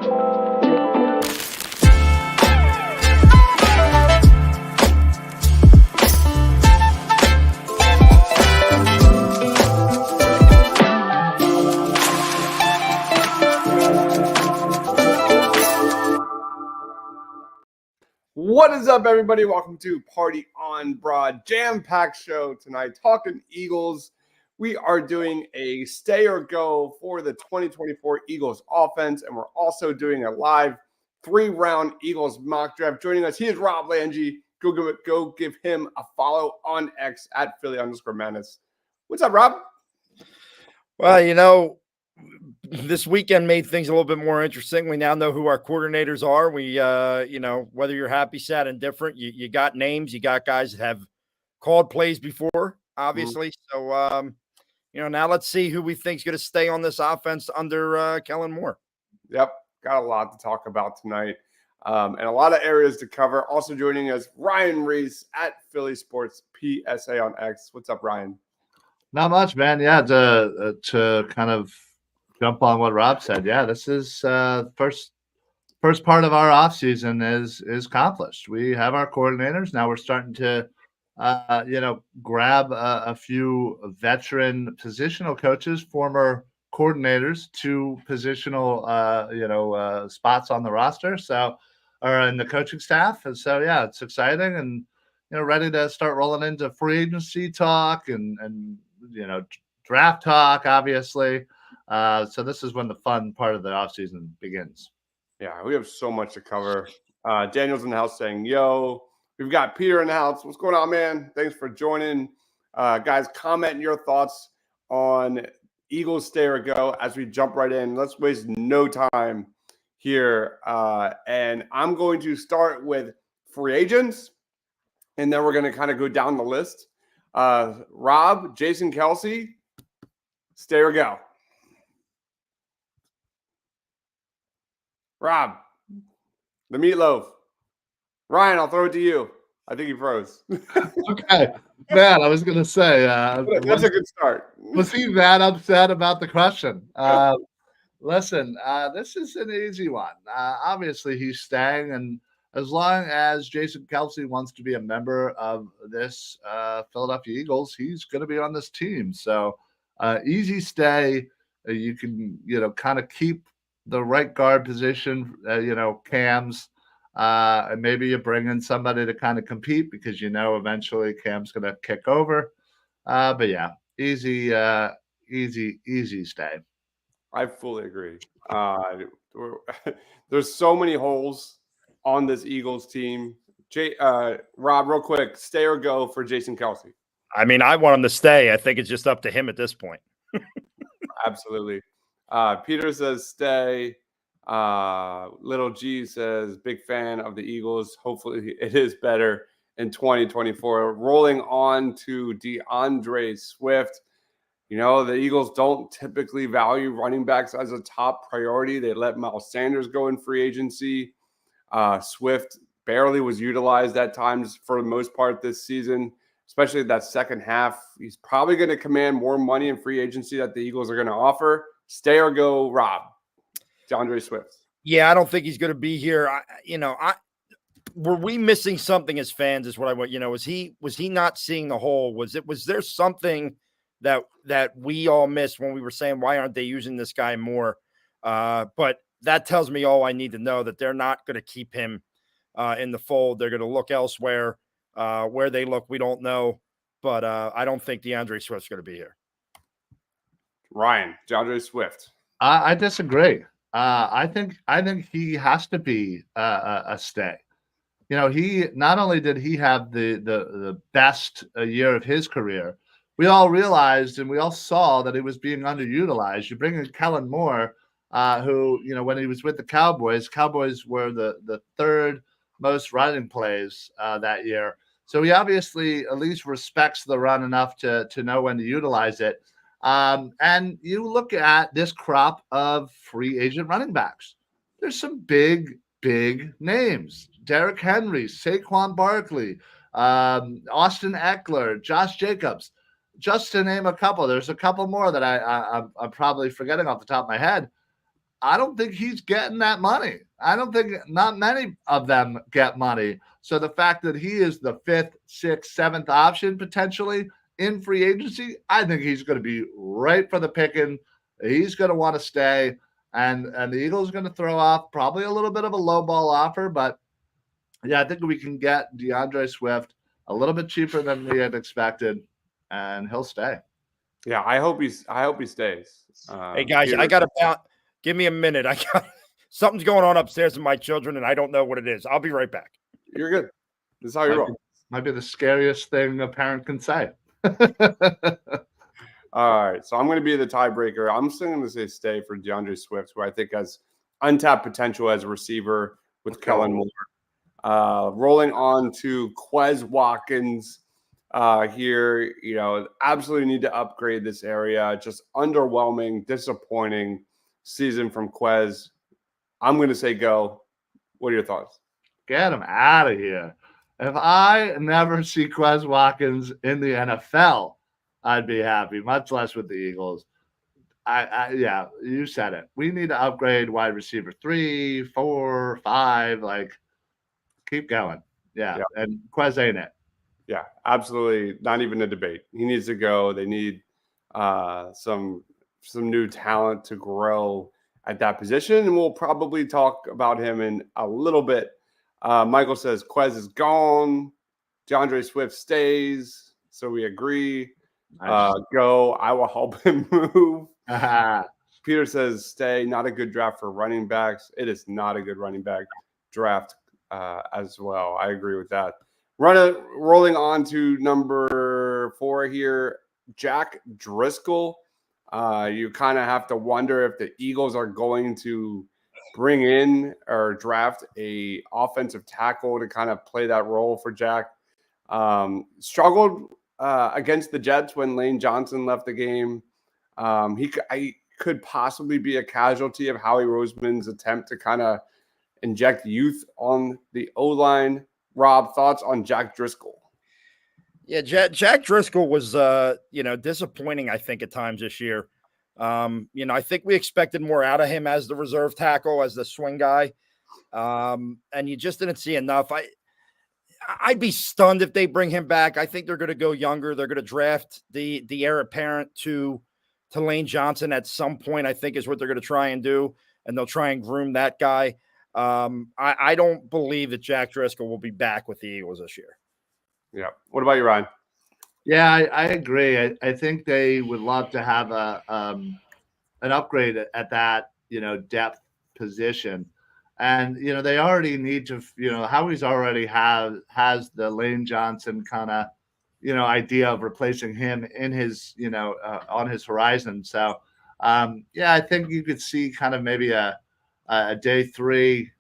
What is up, everybody? Welcome to Party on Broad, jam-packed show tonight, talking Eagles. We are doing a stay or go for the 2024 Eagles offense, and we're also doing a live 3-round Eagles mock draft. Joining us, he is Rob Lange. Go give him a follow on X at Philly_Madness. What's up, Rob? Well, this weekend made things a little bit more interesting. We now know who our coordinators are. We, whether you're happy, sad, and different, you got names, you got guys that have called plays before, obviously. Mm-hmm. So, now let's see who we think is going to stay on this offense under Kellen Moore. Yep. Got a lot to talk about tonight and a lot of areas to cover. Also joining us, Ryan Reese at Philly Sports PSA on X. What's up, Ryan? Not much, man. Yeah, to kind of jump on what Rob said. Yeah, this is first part of our offseason is accomplished. We have our coordinators. Now we're starting to grab a few veteran positional coaches, former coordinators to positional spots on the roster, or in the coaching staff. And so yeah, it's exciting and ready to start rolling into free agency talk and draft talk, obviously. So this is when the fun part of the offseason begins. Yeah, we have so much to cover. Daniel's in the house saying, yo. We've got Peter in the house. What's going on, man? Thanks for joining. Guys, comment your thoughts on Eagles stay or go as we jump right in. Let's waste no time here. And I'm going to start with free agents, and then we're going to kind of go down the list. Rob, Jason Kelce, stay or go? Rob, the meatloaf. Ryan, I'll throw it to you. I think he froze. Okay. Man, I was going to say. That's a good start. Was he that upset about the question? Listen, this is an easy one. Obviously, he's staying, and as long as Jason Kelce wants to be a member of this Philadelphia Eagles, he's going to be on this team. So easy stay. You can, kind of keep the right guard position, Cam's. And maybe you bring in somebody to kind of compete because eventually Cam's going to kick over. But yeah, easy stay. I fully agree. There's so many holes on this Eagles team. Rob, real quick, stay or go for Jason Kelce? I mean, I want him to stay. I think it's just up to him at this point. Absolutely. Peter says stay. Little G says big fan of the Eagles. Hopefully it is better in 2024. Rolling on to DeAndre Swift. The Eagles don't typically value running backs as a top priority. They let Miles Sanders go in free agency. Swift barely was utilized at times for the most part this season, especially that second half. He's probably going to command more money in free agency that the Eagles are going to offer. Stay or go, Rob? DeAndre Swift. Yeah, I don't think he's going to be here. Were we missing something as fans? Is what I want. Was he not seeing the hole? Was there something that we all missed when we were saying why aren't they using this guy more? But that tells me all I need to know, that they're not going to keep him in the fold. They're going to look elsewhere. Where they look, we don't know. But I don't think DeAndre Swift's going to be here. Ryan, DeAndre Swift. I disagree. I think he has to be a stay. He not only did he have the best year of his career, we all realized and we all saw that he was being underutilized. You bring in Kellen Moore, who when he was with the Cowboys were the third most running plays that year. So he obviously at least respects the run enough to know when to utilize it. And you look at this crop of free agent running backs. There's some big names. Derrick Henry, Saquon Barkley, Austin Eckler, Josh Jacobs, just to name a couple. There's a couple more that I'm probably forgetting off the top of my head. I don't think he's getting that money. I don't think not many of them get money. So the fact that he is the 5th, 6th, 7th option potentially in free agency, I think he's going to be right for the picking. He's going to want to stay, and the Eagles are going to throw off probably a little bit of a low ball offer, but yeah, I think we can get DeAndre Swift a little bit cheaper than we had expected, and he'll stay. Yeah, I hope he stays. Hey guys, Peter, I got to bounce. Give me a minute. I got something's going on upstairs with my children, and I don't know what it is. I'll be right back. you're good. This is how you roll. Might be the scariest thing a parent can say. All right, so I'm going to be the tiebreaker. I'm still going to say stay for DeAndre Swift, who I think has untapped potential as a receiver with Kellen Moore. Rolling on to Quez Watkins here, absolutely need to upgrade this area. Just underwhelming, disappointing season from Quez. I'm going to say go. What are your thoughts? Get him out of here. If I never see Quez Watkins in the NFL, I'd be happy, much less with the Eagles. Yeah, you said it. We need to upgrade wide receiver 3, 4, 5. Like, keep going. Yeah. And Quez ain't it. Yeah, absolutely. Not even a debate. He needs to go. They need some new talent to grow at that position, and we'll probably talk about him in a little bit. Michael says Quez is gone. DeAndre Swift stays, so we agree. Go. I will help him move. Peter says stay. Not a good draft for running backs. It is not a good running back draft as well. I agree with that. Rolling on to number 4 here, Jack Driscoll. You kind of have to wonder if the Eagles are going to bring in or draft a offensive tackle to kind of play that role for Jack. Struggled against the Jets when Lane Johnson left the game. He could possibly be a casualty of Howie Roseman's attempt to kind of inject youth on the O-line. Rob, thoughts on Jack Driscoll? Yeah, Jack Driscoll was, disappointing, I think, at times this year. I think we expected more out of him as the reserve tackle, as the swing guy. And you just didn't see enough. I'd be stunned if they bring him back. I think they're going to go younger. They're going to draft the heir apparent to Lane Johnson at some point, I think is what they're going to try and do. And they'll try and groom that guy. I don't believe that Jack Driscoll will be back with the Eagles this year. Yeah. What about you, Ryan? Yeah, I agree. I think they would love to have an upgrade at that, depth position. And, they already need to, Howie's already has the Lane Johnson kind of, idea of replacing him in his, on his horizon. So, I think you could see kind of maybe a day 3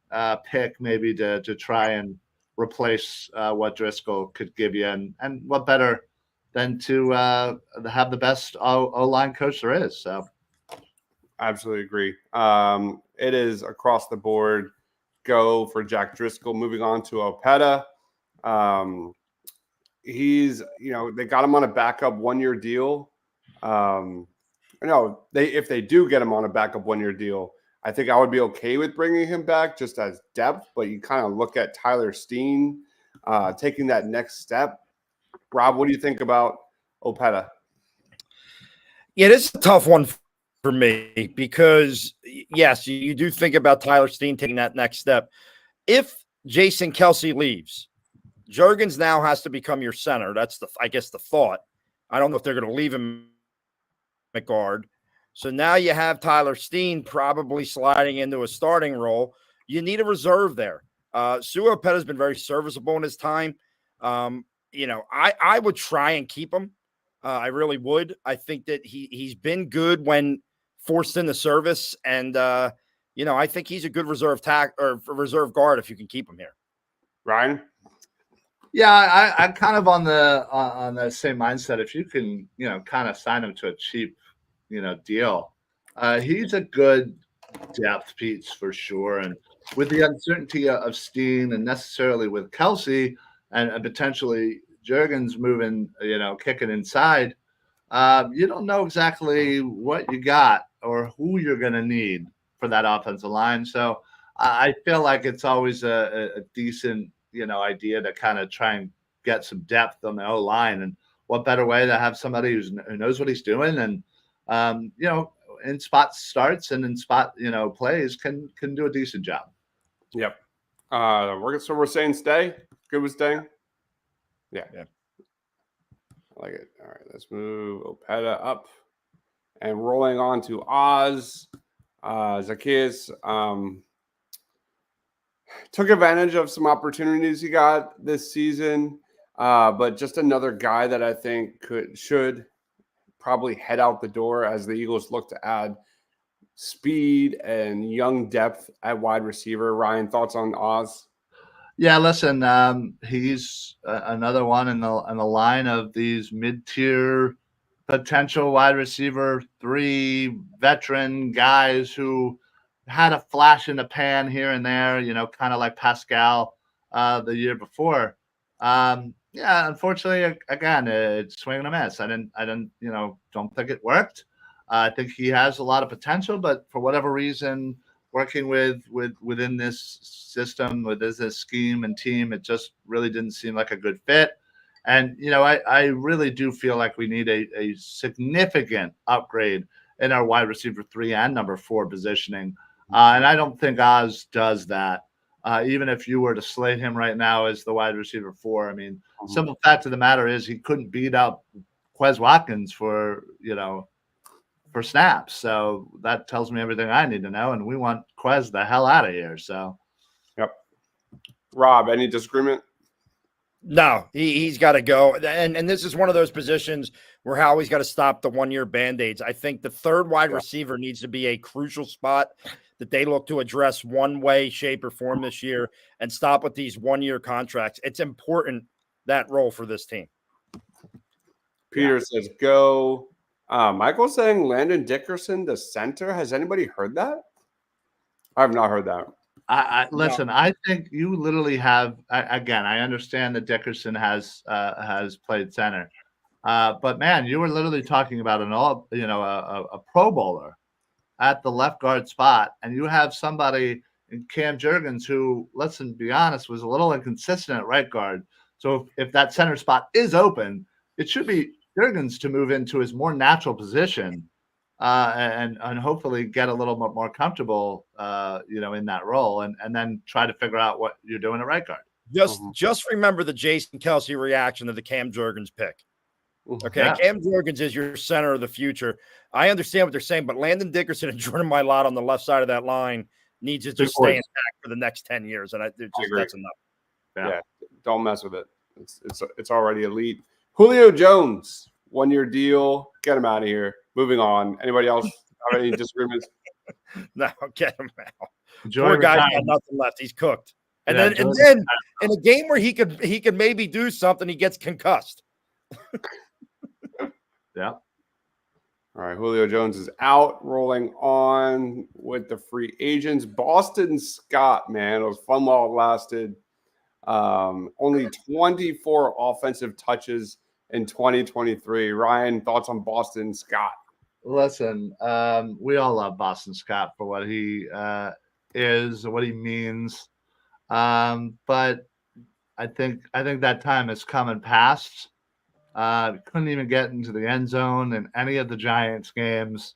pick maybe to try and replace what Driscoll could give you. And what better than to have the best O-line coach there is. So absolutely agree. It is across the board go for Jack Driscoll. Moving on to Opeta. He's, they got him on a backup 1-year deal. If they do get him on a backup 1-year deal, I think I would be okay with bringing him back just as depth, but you kind of look at Tyler Steen taking that next step. Rob, what do you think about Opeta? Yeah, this is a tough one for me because, yes, you do think about Tyler Steen taking that next step. If Jason Kelce leaves, Juergens now has to become your center. That's the thought. I don't know if they're going to leave him at guard. So now you have Tyler Steen probably sliding into a starting role. You need a reserve there. Sua Opeta has been very serviceable in his time. I would try and keep him. I really would. I think that he's been good when forced into service, and I think he's a good reserve reserve guard if you can keep him here. Ryan? Yeah, I'm kind of on the same mindset. If you can, kind of sign him to a cheap, deal, he's a good depth piece for sure. And with the uncertainty of Steen and necessarily with Kelce and potentially Juergens moving, kicking inside, you don't know exactly what you got or who you're going to need for that offensive line. So I feel like it's always a decent, idea to kind of try and get some depth on the O line. And what better way to have somebody who knows what he's doing and, in spot starts and in spot, plays can do a decent job. Yep. We're saying stay. Good with staying. Yeah. I like it. All right, let's move Opeta up and rolling on to Oz. Zacchaeus took advantage of some opportunities he got this season, but just another guy that I think should probably head out the door as the Eagles look to add speed and young depth at wide receiver. Ryan, thoughts on Oz? Yeah, listen, he's another one in the line of these mid-tier potential wide receiver 3 veteran guys who had a flash in the pan here and there, kind of like Pascal the year before. Yeah, unfortunately, again, it's swing and a miss. I didn't, don't think it worked. I think he has a lot of potential, but for whatever reason, working within this system, within this scheme and team, it just really didn't seem like a good fit. And I really do feel like we need a significant upgrade in our wide receiver 3 and number 4 positioning. And I don't think Oz does that. Even if you were to slate him right now as the wide receiver 4, I mean, simple fact of the matter is he couldn't beat up Quez Watkins for snaps. So that tells me everything I need to know. And we want Quez the hell out of here. So, yep. Rob, any disagreement? No, he's got to go. And this is one of those positions where Howie's got to stop the 1-year Band-Aids. I think the third wide receiver needs to be a crucial spot that they look to address one way, shape, or form this year and stop with these 1-year contracts. It's important, that role for this team. Peter says go. Michael's saying Landon Dickerson, the center. Has anybody heard that? I have not heard that. Listen, I think you literally have, again, I understand that Dickerson has played center. But man, you were literally talking about a Pro Bowler at the left guard spot, and you have somebody in Cam Jurgens who, let's be honest, was a little inconsistent at right guard. So if that center spot is open, it should be Jurgens to move into his more natural position and hopefully get a little more comfortable, in that role, and then try to figure out what you're doing at right guard. Just remember the Jason Kelsey reaction to the Cam Jurgens pick. Okay, Yeah. Cam Jurgens is your center of the future. I understand what they're saying, but Landon Dickerson and Jordan Mailata on the left side of that line needs to just stay intact for the next 10 years, and that's enough. Yeah, don't mess with it. It's already elite. Julio Jones, 1-year deal. Get him out of here. Moving on. Anybody else have any disagreements? No, get him out. Enjoy Poor guy's retirement. got nothing left. He's cooked. And Yeah, then in a game where he could maybe do something, he gets concussed. Yeah. All right, Julio Jones is out. Rolling on with the free agents. Boston Scott, man, it was fun while it lasted. Only 24 offensive touches in 2023. Ryan, thoughts on Boston Scott? Listen, we all love Boston Scott for what he is, what he means. But I think that time has come and passed. Couldn't even get into the end zone in any of the Giants games.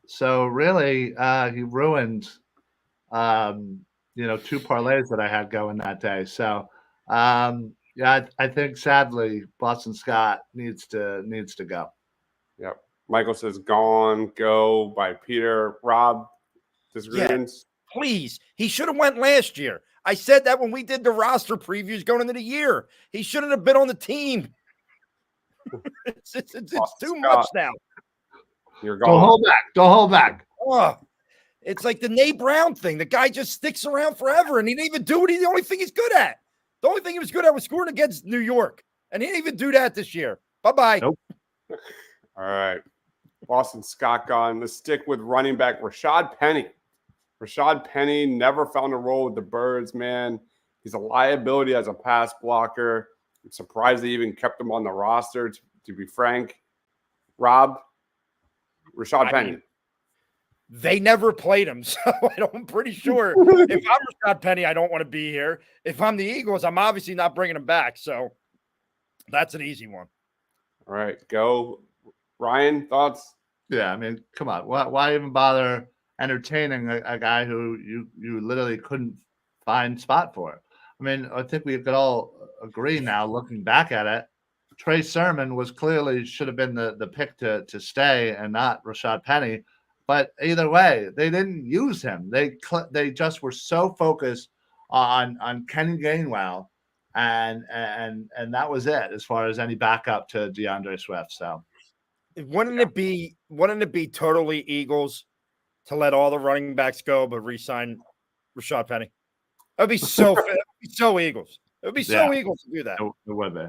So really, he ruined, 2 parlays that I had going that day. So, I think sadly, Boston Scott needs to go. Yep. Michael says gone, go by Peter. Rob, disagreements? Yeah, please. He should have went last year. I said that when we did the roster previews going into the year. He shouldn't have been on the team. It's too much now. You're gone. Don't hold back. Oh, it's like the Nate Brown thing. The guy just sticks around forever, and he didn't even do it. The only thing he's good at. The only thing he was good at was scoring against New York, and he didn't even do that this year. Bye-bye. Nope. All right. Boston Scott gone. Let's stick with running back Rashad Penny. Rashad Penny never found a role with the Birds, man. He's a liability as a pass blocker. I'm surprised they even kept him on the roster, to be frank. Rob, Rashad Penny. They never played him, so I'm pretty sure if I'm Rashad Penny, I don't want to be here. If I'm the Eagles, I'm obviously not bringing him back. So that's an easy one. All right, go. Ryan, thoughts? Yeah, I mean, come on. Why even bother entertaining a guy who you literally couldn't find spot for? I mean, I think we could all agree now, looking back at it, Trey Sermon was clearly should have been the pick to stay and not Rashad Penny. But either way, they didn't use him. They just were so focused on Kenny Gainwell, and that was it as far as any backup to DeAndre Swift. So. Wouldn't it be totally Eagles to let all the running backs go but re-sign Rashad Penny? That would be so It would be so Eagles. It would be so Eagles to do that. It would be.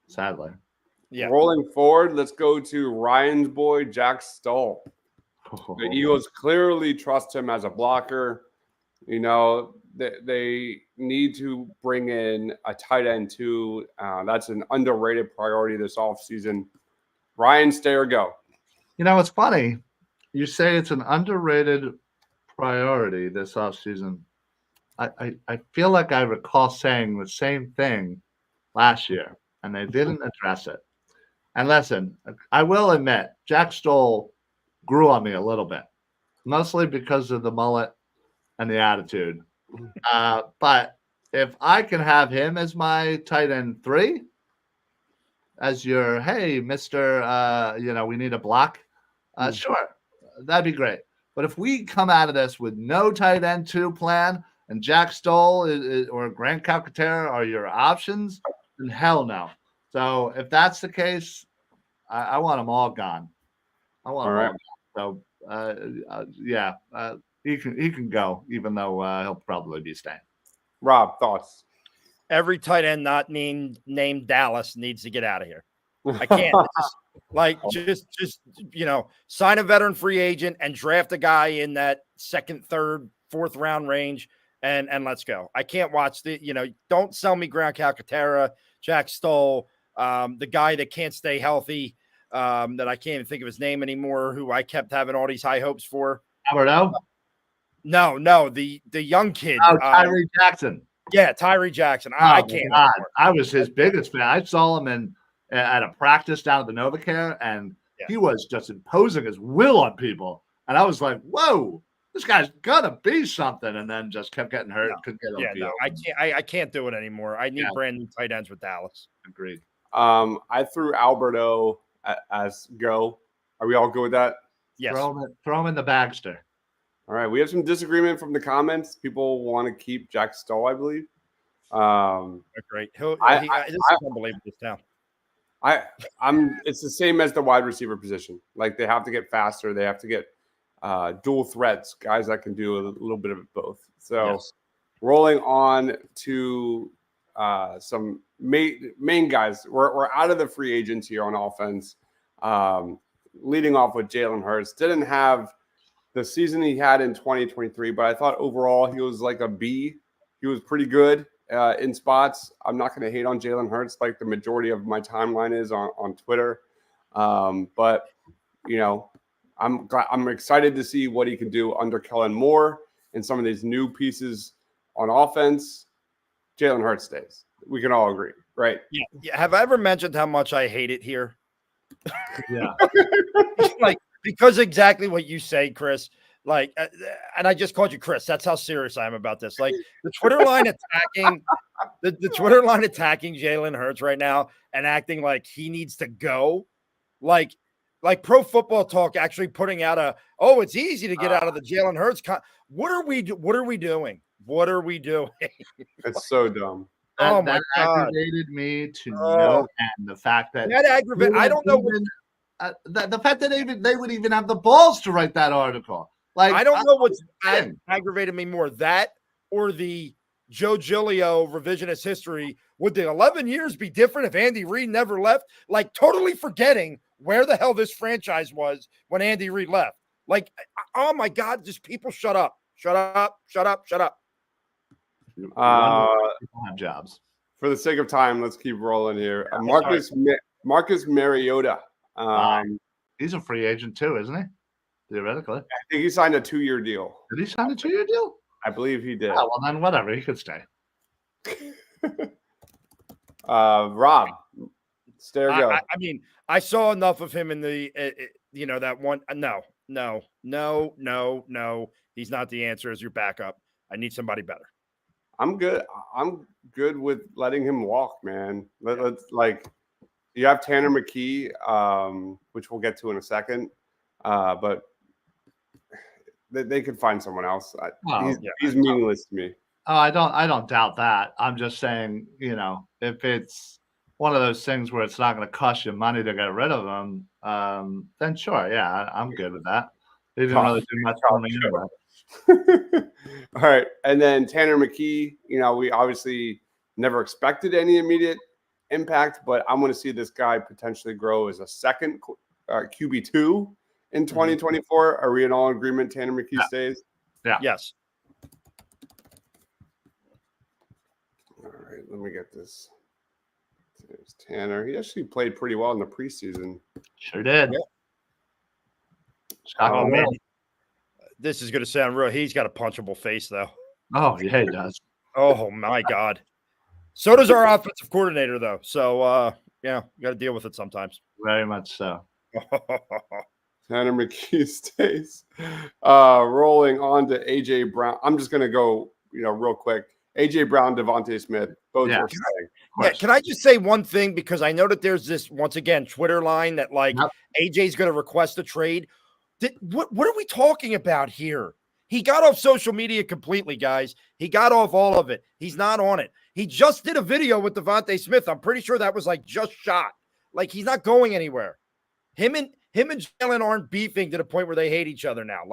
Sadly. Yeah. Rolling forward, let's go to Ryan's boy, Jack Stoll. The Eagles clearly trust him as a blocker. You know, they need to bring in a tight end too. That's an underrated priority this offseason. Ryan, stay or go? You know, it's funny. You say it's an underrated priority this offseason. I feel like I recall saying the same thing last year, and they didn't address it. And listen, I will admit, Jack Stoll grew on me a little bit, mostly because of the mullet and the attitude. But if I can have him as my tight end 3, as your, hey, Mr. We need a block, sure, that'd be great. But if we come out of this with no tight end 2 plan and Jack Stoll or Grant Calcaterra are your options, then hell no. So if that's the case, I want them all gone. I want them all gone. So he can go, even though he'll probably be staying. Rob, thoughts? Every tight end not named Dallas needs to get out of here. I can't. Just sign a veteran free agent and draft a guy in that 2nd, 3rd, 4th round range, and let's go. I can't watch don't sell me Grant Calcaterra, Jack Stoll, the guy that can't stay healthy, that I can't even think of his name anymore, who I kept having all these high hopes for. Alberto? No, the young kid. Oh, Tyree Jackson. Yeah, Tyree Jackson. I can't. God. I was his biggest fan. I saw him at a practice down at the NovaCare, and he was just imposing his will on people. And I was like, whoa, this guy's gonna be something. And then just kept getting hurt. Couldn't get on the field. I can't do it anymore. I need brand new tight ends with Dallas. Agreed. I threw Alberto as go. Are we all good with that? Yes. Throw him in the bagster. All right. We have some disagreement from the comments. People want to keep Jack Stoll, I believe. Great. This is unbelievable, this town. It's the same as the wide receiver position. Like, they have to get faster. They have to get dual threats, guys that can do a little bit of both. So rolling on to some main guys. We're out of the free agents here on offense. Leading off with Jalen Hurts. Didn't have the season he had in 2023, but I thought overall he was like a B. He was pretty good in spots. I'm not going to hate on Jalen Hurts like the majority of my timeline is on Twitter. But, I'm excited to see what he can do under Kellen Moore and some of these new pieces on offense. Jalen Hurts stays. We can all agree, right? Yeah. Have I ever mentioned how much I hate it here? Yeah. Because exactly what you say, Chris. And I just called you Chris. That's how serious I am about this. Like, the Twitter line attacking the Twitter line attacking Jalen Hurts right now and acting like he needs to go. Like Pro Football Talk actually putting out it's easy to get out of the Jalen Hurts. What are we doing? What are we doing? It's so dumb. That aggravated me to no end. The fact that aggravated. I don't know. The fact that they would even have the balls to write that article. Like, I don't know what's aggravated me more, that or the Joe Giglio revisionist history. Would the 11 years be different if Andy Reid never left? Like, totally forgetting where the hell this franchise was when Andy Reid left. Like, oh my God, just people shut up. Shut up. People have jobs. For the sake of time, let's keep rolling here. Marcus Mariota. He's a free agent too, isn't he? theoretically. I think he signed a 2-year deal. Did he sign a 2-year deal? I believe he did. Oh, well, then whatever. He could stay. Rob, stay or go. I mean, I saw enough of him in the, that one. No. He's not the answer as your backup. I need somebody better. I'm good. I'm good with letting him walk, man. Let's you have Tanner McKee, which we'll get to in a second, but they could find someone else. He's meaningless to me. Oh, I don't doubt that. I'm just saying, if it's one of those things where it's not going to cost you money to get rid of them, then sure, yeah, I'm good with that. They didn't really do much for me anyway. All right, and then Tanner McKee. We obviously never expected any immediate impact, but I'm going to see this guy potentially grow as a second QB2 in 2024. Are we in all agreement? Tanner McKee stays. Yeah. Yes. All right, let me get this. There's Tanner. He actually played pretty well in the preseason. Sure did. Yeah. Oh, man. This is going to sound real. He's got a punchable face, though. Oh, yeah, he does. Oh, my God. So does our offensive coordinator, though. So, you got to deal with it sometimes. Very much so. Tanner McKee stays. Rolling on to A.J. Brown. I'm just going to go, real quick. A.J. Brown, Devontae Smith, both are staying. Yeah, can I just say one thing? Because I know that there's this, once again, Twitter line that, AJ's going to request a trade. What are we talking about here? He got off social media completely, guys. He got off all of it. He's not on it. He just did a video with Devontae Smith. I'm pretty sure that was just shot. He's not going anywhere. Him and Jalen aren't beefing to the point where they hate each other now.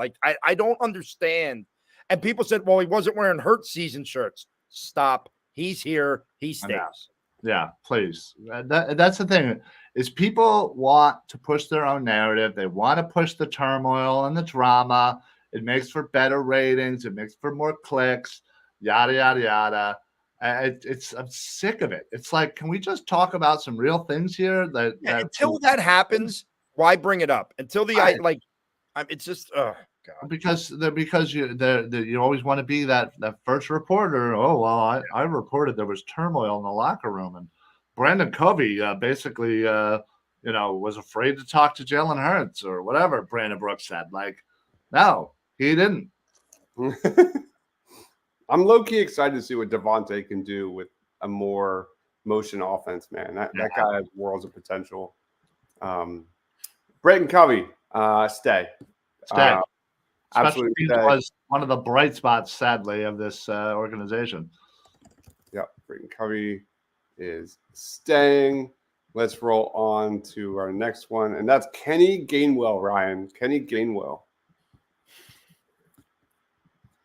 I don't understand. And people said, well, he wasn't wearing hurt season shirts. Stop. He's here. He stays. Yeah, please. That's the thing is people want to push their own narrative. They want to push the turmoil and the drama. It makes for better ratings. It makes for more clicks, yada, yada, yada. I'm sick of it. It's can we just talk about some real things here? Until that happens, why bring it up? Until it's just, oh, God. Because you always want to be that first reporter. Oh, well, I reported there was turmoil in the locker room, and Brandon Covey basically was afraid to talk to Jalen Hurts or whatever Brandon Brooks said. No, he didn't. I'm low-key excited to see what Devontae can do with a more motion offense, man. That guy has worlds of potential. Brandon Covey, stay. Absolutely was one of the bright spots, sadly, of this organization. Yep, Brayton Covey is staying. Let's roll on to our next one, and that's Kenny Gainwell, Ryan. Kenny Gainwell.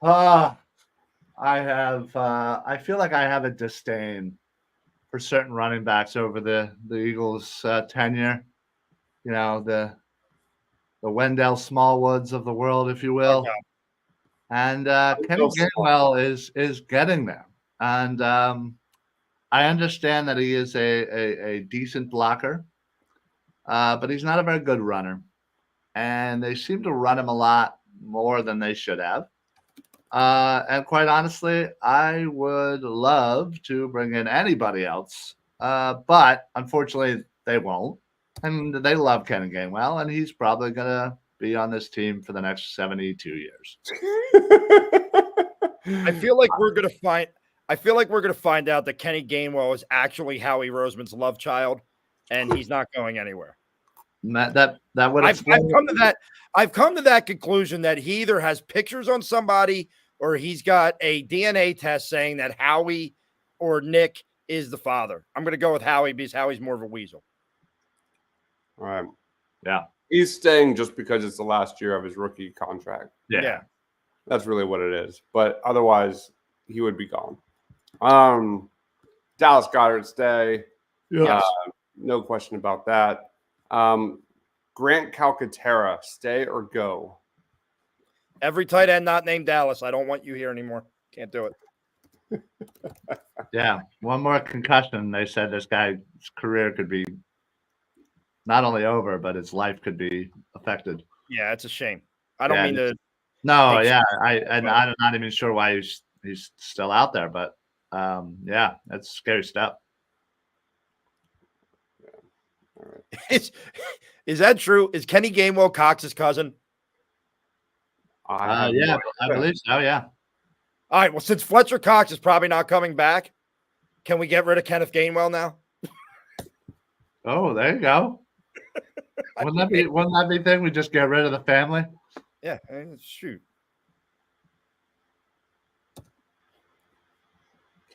I feel like I have a disdain for certain running backs over the Eagles' tenure. The Wendell Smallwoods of the world, if you will. Okay. And Kenny Gainwell is getting there. And I understand that he is a decent blocker, but he's not a very good runner. And they seem to run him a lot more than they should have. And quite honestly, I would love to bring in anybody else, but unfortunately, they won't. And they love Kenny Gainwell, and he's probably going to be on this team for the next 72 years. I feel like we're going to find out that Kenny Gainwell is actually Howie Roseman's love child, and he's not going anywhere. That would I've come to that conclusion that he either has pictures on somebody or he's got a DNA test saying that Howie or Nick is the father. I'm going to go with Howie because Howie's more of a weasel. All right. Yeah. He's staying just because it's the last year of his rookie contract. Yeah. That's really what it is. But otherwise, he would be gone. Dallas Goedert stay. Yes. No question about that. Grant Calcaterra, stay or go? Every tight end not named Dallas. I don't want you here anymore. Can't do it. Yeah. One more concussion. They said this guy's career could be not only over, but his life could be affected. Yeah, it's a shame. I don't Yeah, mean to. No, Take yeah, but- I'm not even sure why he's still out there, but yeah, that's scary stuff. All right. Is that true? Is Kenny Gainwell Cox's cousin? I have Yeah, no I idea. believe so. Yeah. All right. Well, since Fletcher Cox is probably not coming back, can we get rid of Kenneth Gainwell now? Oh, there you go. Wouldn't that be thing? We just get rid of the family. Yeah. Shoot.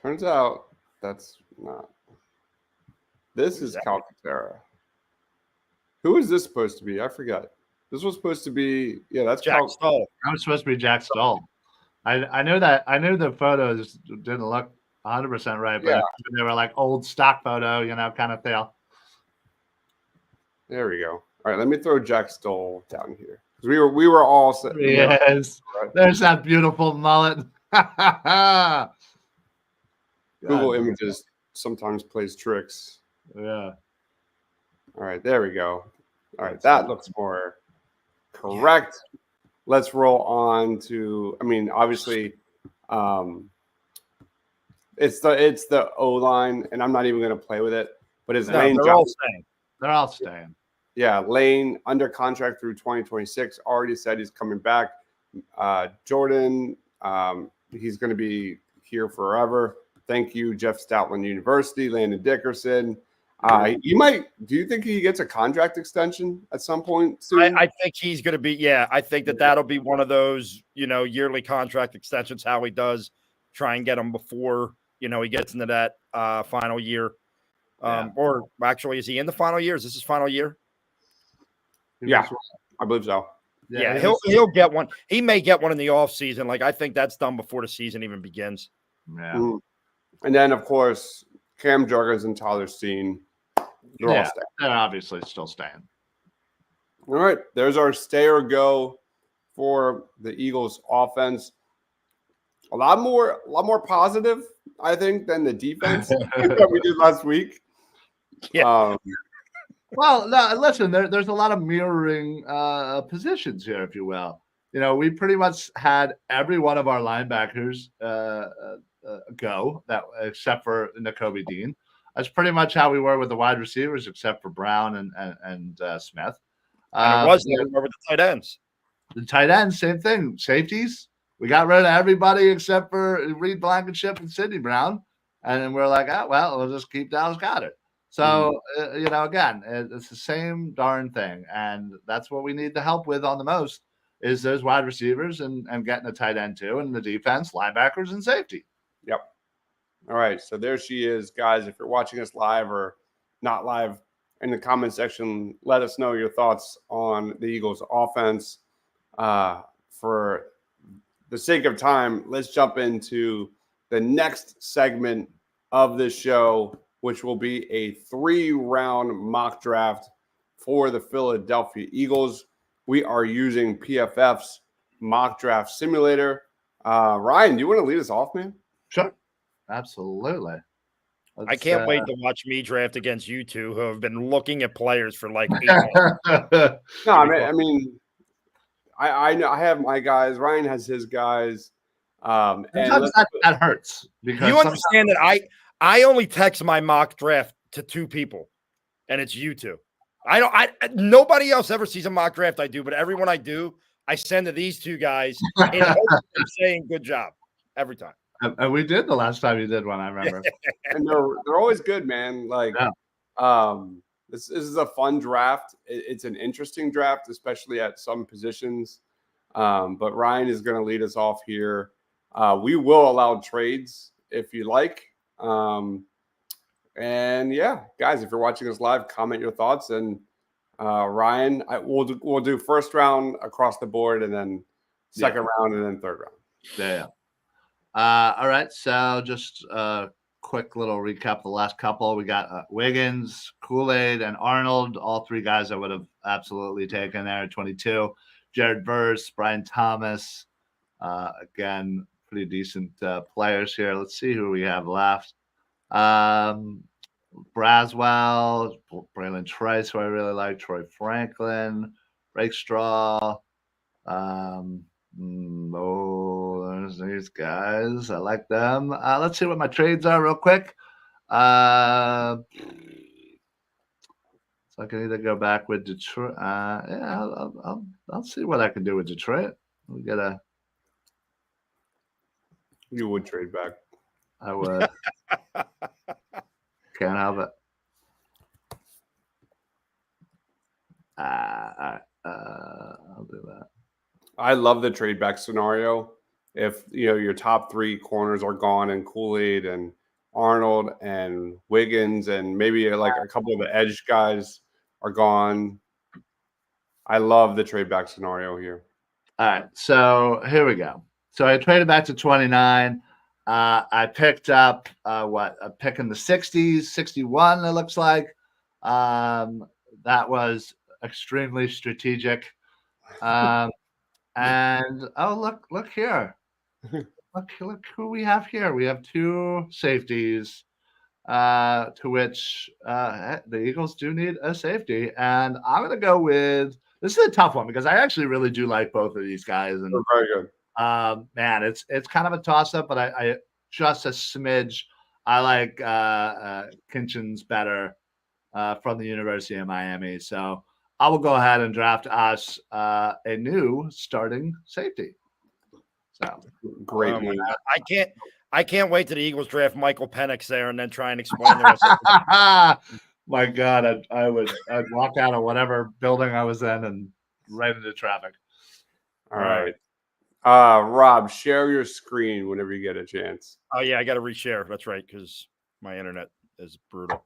Turns out that's not. This is that? Calcaterra. Who is this supposed to be? I forgot. This was supposed to be. Yeah, that's Jack Stoll. I was supposed to be Jack Stoll. I knew that. I knew the photos didn't look 100% right, but Yeah. they were like old stock photo, kind of thing. There we go. All right, let me throw Jack Stoll down here because we were all set. Yes, there's that beautiful mullet. Google God. Images sometimes plays tricks. Yeah. All right, there we go. All right, that looks more correct. Let's roll on to. I mean, obviously, it's the O line, and I'm not even going to play with it. But it's Lane they're Johnson. all staying. They're all staying. Yeah, Lane under contract through 2026. Already said he's coming back. Jordan, he's going to be here forever. Thank you, Jeff Stoutland University, Landon Dickerson. Do you think he gets a contract extension at some point soon? I think he's going to be. Yeah, I think that'll be one of those, yearly contract extensions. How he does try and get him before he gets into that final year. Or actually, is he in the final year? Is this his final year? Yeah, I believe so. Yeah, he'll get one. He may get one in the off season. Like I think that's done before the season even begins. Yeah. Mm. And then of course Cam Jurgens and Tyler Steen. They're all staying. They're obviously still staying. All right, there's our stay or go for the Eagles offense. A lot more positive, I think, than the defense that we did last week. Yeah. Well, no, listen, there's a lot of mirroring positions here, if you will. We pretty much had every one of our linebackers go, that except for Nakobe Dean. That's pretty much how we were with the wide receivers, except for Brown and Smith. And it was over the tight ends. The tight ends, same thing. Safeties, we got rid of everybody except for Reed Blankenship and Sidney Brown. And then we're like, we'll just keep Dallas Goedert. So, again, it's the same darn thing. And that's what we need the help with on the most is those wide receivers and getting a tight end too, and the defense, linebackers, and safety. Yep. All right. So there she is, guys. If you're watching us live or not live, in the comment section, let us know your thoughts on the Eagles offense. For the sake of time, let's jump into the next segment of this show, which will be a 3-round mock draft for the Philadelphia Eagles. We are using PFF's mock draft simulator. Ryan, do you want to lead us off, man? Sure. Absolutely. I can't wait to watch me draft against you two who have been looking at players for like 8 months. No, I mean, I know I have my guys. Ryan has his guys. And that hurts because you understand that I only text my mock draft to 2 people, and it's you two. Nobody else ever sees a mock draft I do, but everyone I do, I send to these 2 guys in hopes of saying good job every time. And we did the last time you did one, I remember. And they're always good, man. Like, this is a fun draft. It's an interesting draft, especially at some positions. But Ryan is going to lead us off here. We will allow trades if you like. And yeah, guys, if you're watching us live, comment your thoughts. And Ryan, we'll do first round across the board, and then second round, and then third round. Yeah. All right. So just a quick little recap of the last couple. We got Wiggins, Kool-Aid, and Arnold. All 3 guys I would have absolutely taken there at 22. Jared Verse, Brian Thomas. Again, pretty decent players here. Let's see who we have left. Braswell, Braylon Trice, who I really like, Troy Franklin, Rakestraw, There's these guys. I like them. Let's see what my trades are real quick. So I can either go back with Detroit. Yeah, I'll see what I can do with Detroit. We gotta. You would trade back. I would. Can't help it. I'll do that. I love the trade back scenario. If your top three corners are gone, and Kool-Aid and Arnold and Wiggins, and maybe like a couple of the edge guys are gone, I love the trade back scenario here. All right, so here we go. So I traded back to 29. I picked up a pick in the 60s, 61. It looks like that was extremely strategic. And look here. Look who we have here. We have two safeties, to which the Eagles do need a safety. And I'm going to go with, this is a tough one because I actually really do like both of these guys. And They're very good. man, it's kind of a toss-up, but I just a smidge. I like Kinchins better from the University of Miami. So I will go ahead and draft us a new starting safety. So Great. I can't wait till the Eagles draft Michael Penix there and then try and explain the rest. My God, I'd walk out of whatever building I was in and right into traffic. All right. Rob, share your screen whenever you get a chance. Oh yeah, I got to reshare. That's right, because my internet is brutal.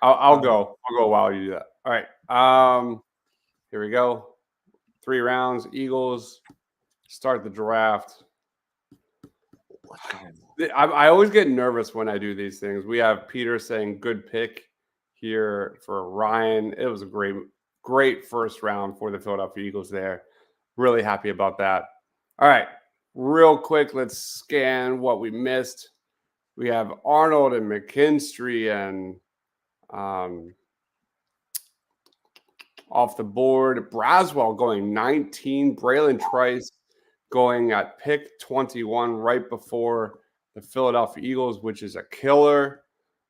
I'll go while you do that. All right. Here we go. 3 rounds. Eagles start the draft. I always get nervous when I do these things. We have Peter saying good pick here for Ryan. It was a great first round for the Philadelphia Eagles there. Really happy about that. All right. Real quick, let's scan what we missed. We have Arnold and McKinstry and off the board. Braswell going 19. Braylon Trice going at pick 21 right before the Philadelphia Eagles, which is a killer.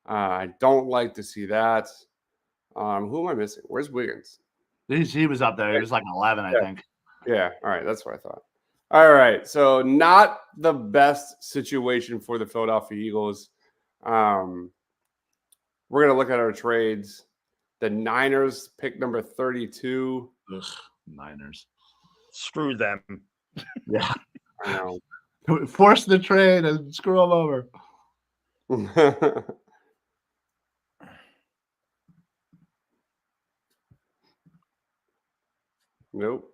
I don't like to see that. Who am I missing? Where's Wiggins? He was up there. He was like 11, I think. Yeah. All right. That's what I thought. All right. So not the best situation for the Philadelphia Eagles. We're going to look at our trades. The Niners pick number 32. Ugh, Niners. Screw them. Yeah. I know. Force the trade and screw them over. Nope.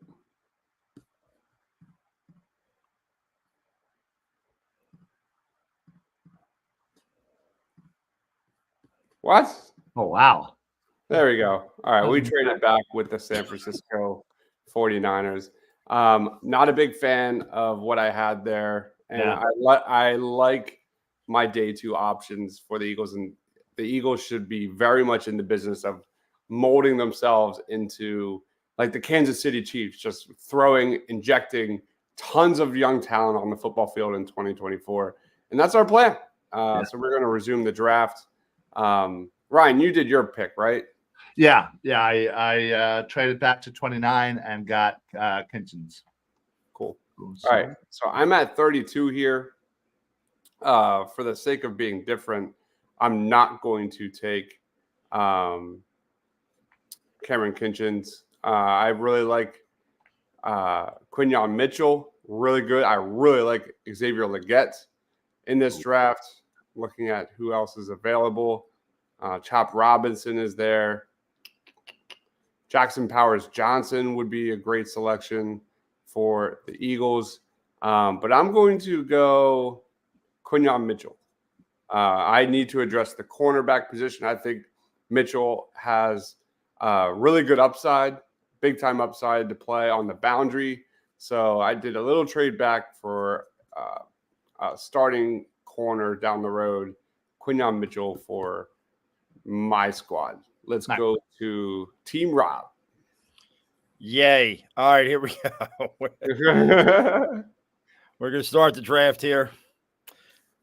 What? Oh, wow. There we go. All right. We traded back with the San Francisco 49ers. Not a big fan of what I had there. And Yeah. I like my day 2 options for the Eagles. And the Eagles should be very much in the business of molding themselves into like the Kansas City Chiefs, just injecting tons of young talent on the football field in 2024. And that's our plan. So we're going to resume the draft. Ryan, you did your pick, right? Yeah. I traded back to 29 and got Kinchins. Cool. All right. So I'm at 32 here. For the sake of being different, I'm not going to take Cameron Kinchins. I really like Quinyon Mitchell. Really good. I really like Xavier Legette in this draft. Looking at who else is available. Chop Robinson is there. Jackson Powers Johnson would be a great selection for the Eagles. But I'm going to go Quinyon Mitchell. I need to address the cornerback position. I think Mitchell has really good upside, big-time upside to play on the boundary. So I did a little trade back for a starting corner down the road, Quinyon Mitchell for my squad. Let's go to Team Rob. Yay. All right, here we go. We're going to start the draft here.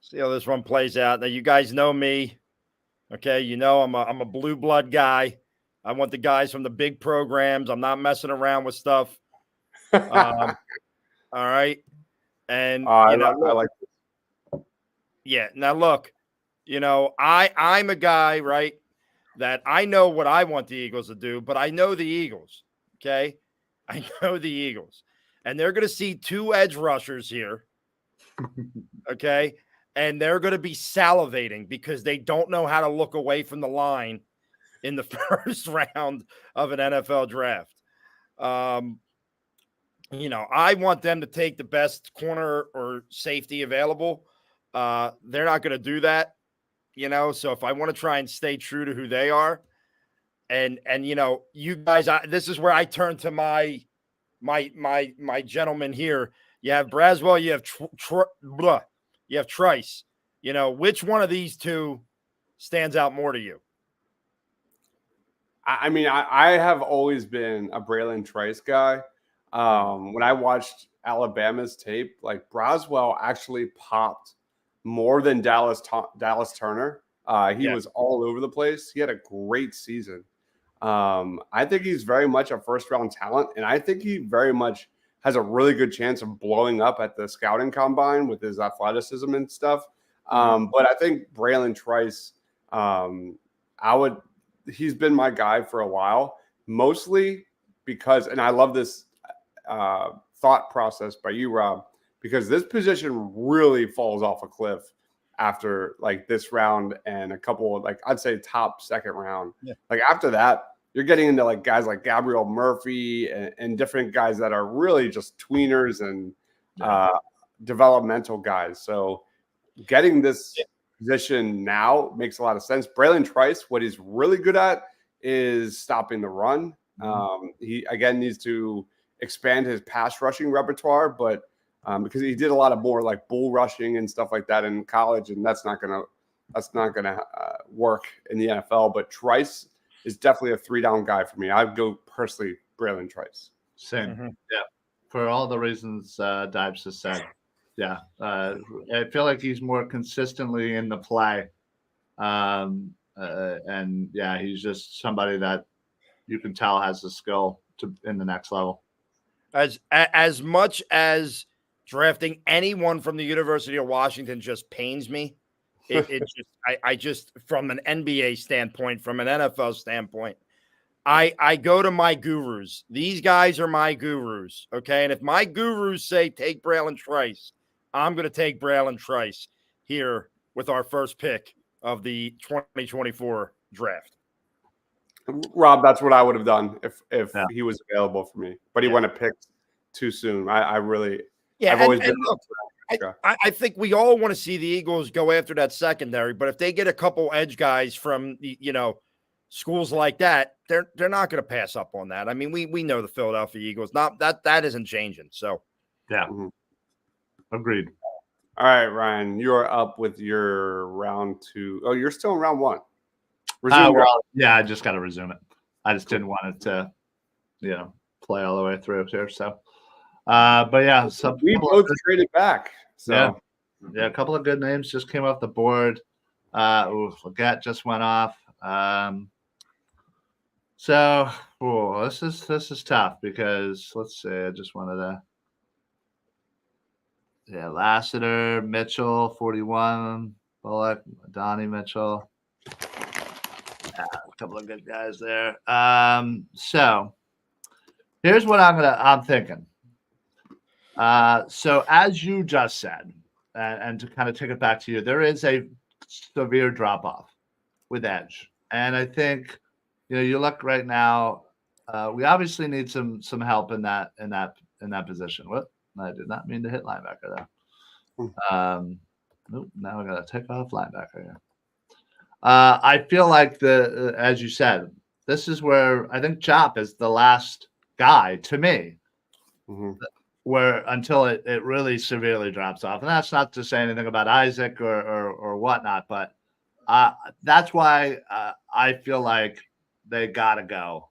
See how this one plays out. Now, you guys know me. Okay, you know I'm a blue blood guy. I want the guys from the big programs. I'm not messing around with stuff. All right. And I look, like yeah. Now look, I'm a guy, right? That I know what I want the Eagles to do, but I know the Eagles. Okay. I know the Eagles. And they're going to see two edge rushers here. Okay. And they're going to be salivating because they don't know how to look away from the line in the first round of an NFL draft. I want them to take the best corner or safety available. They're not going to do that, So if I want to try and stay true to who they are, and you guys, this is where I turn to my gentleman here. You have Braswell, you have you have Trice. Which one of these two stands out more to you? I mean, I have always been a Braylon Trice guy. When I watched Alabama's tape, like Braswell actually popped more than Dallas Turner. He was all over the place. He had a great season. I think he's very much a first round talent, and I think he very much has a really good chance of blowing up at the scouting combine with his athleticism and stuff. But I think Braylon Trice, he's been my guy for a while, mostly because, and I love this thought process by you, Rob, because this position really falls off a cliff after like this round and a couple, like I'd say top second round. Yeah. Like after that, you're getting into like guys like Gabriel Murphy and different guys that are really just tweeners and developmental guys. So getting this position now makes a lot of sense. Braylon Trice, what he's really good at is stopping the run. He again needs to expand his pass rushing repertoire, but because he did a lot of more like bull rushing and stuff like that in college, and that's not gonna work in the NFL. But Trice is definitely a 3-down guy for me. I'd go personally Braylon Trice. Same, yeah, for all the reasons Dibes has said. Yeah, I feel like he's more consistently in the play, and yeah, he's just somebody that you can tell has the skill to in the next level. As much as drafting anyone from the University of Washington just pains me, I just from an NBA standpoint, from an NFL standpoint, I go to my gurus. These guys are my gurus, okay? And if my gurus say take Braylon Trice, I'm going to take Braylon Trice here with our first pick of the 2024 draft. Rob, that's what I would have done if he was available for me, but he went a pick too soon. I've always been. Look, I think we all want to see the Eagles go after that secondary, but if they get a couple edge guys from schools like that, they're not going to pass up on that. I mean, we know the Philadelphia Eagles. Not that isn't changing. So yeah, agreed. All right, Ryan, you're up with your round 2. Oh, you're still in round 1. Yeah, I just got to resume it. I just didn't want it to, play all the way through here. So, but yeah, we both traded back. So yeah, a couple of good names just came off the board. Leggett just went off. So this is tough because let's see. I just wanted to. Yeah, Lassiter, Mitchell, 41, Bullock, Donnie Mitchell. A couple of good guys there. So here's what I'm thinking. So as you just said, and to kind of take it back to you, there is a severe drop off with edge, and I think you look right now. We obviously need some help in that position. What? I did not mean to hit linebacker there. Nope, now I got to take off linebacker here. I feel like as you said, this is where I think Chop is the last guy to me, where until it really severely drops off. And that's not to say anything about Isaac or whatnot, but that's why I feel like they got to go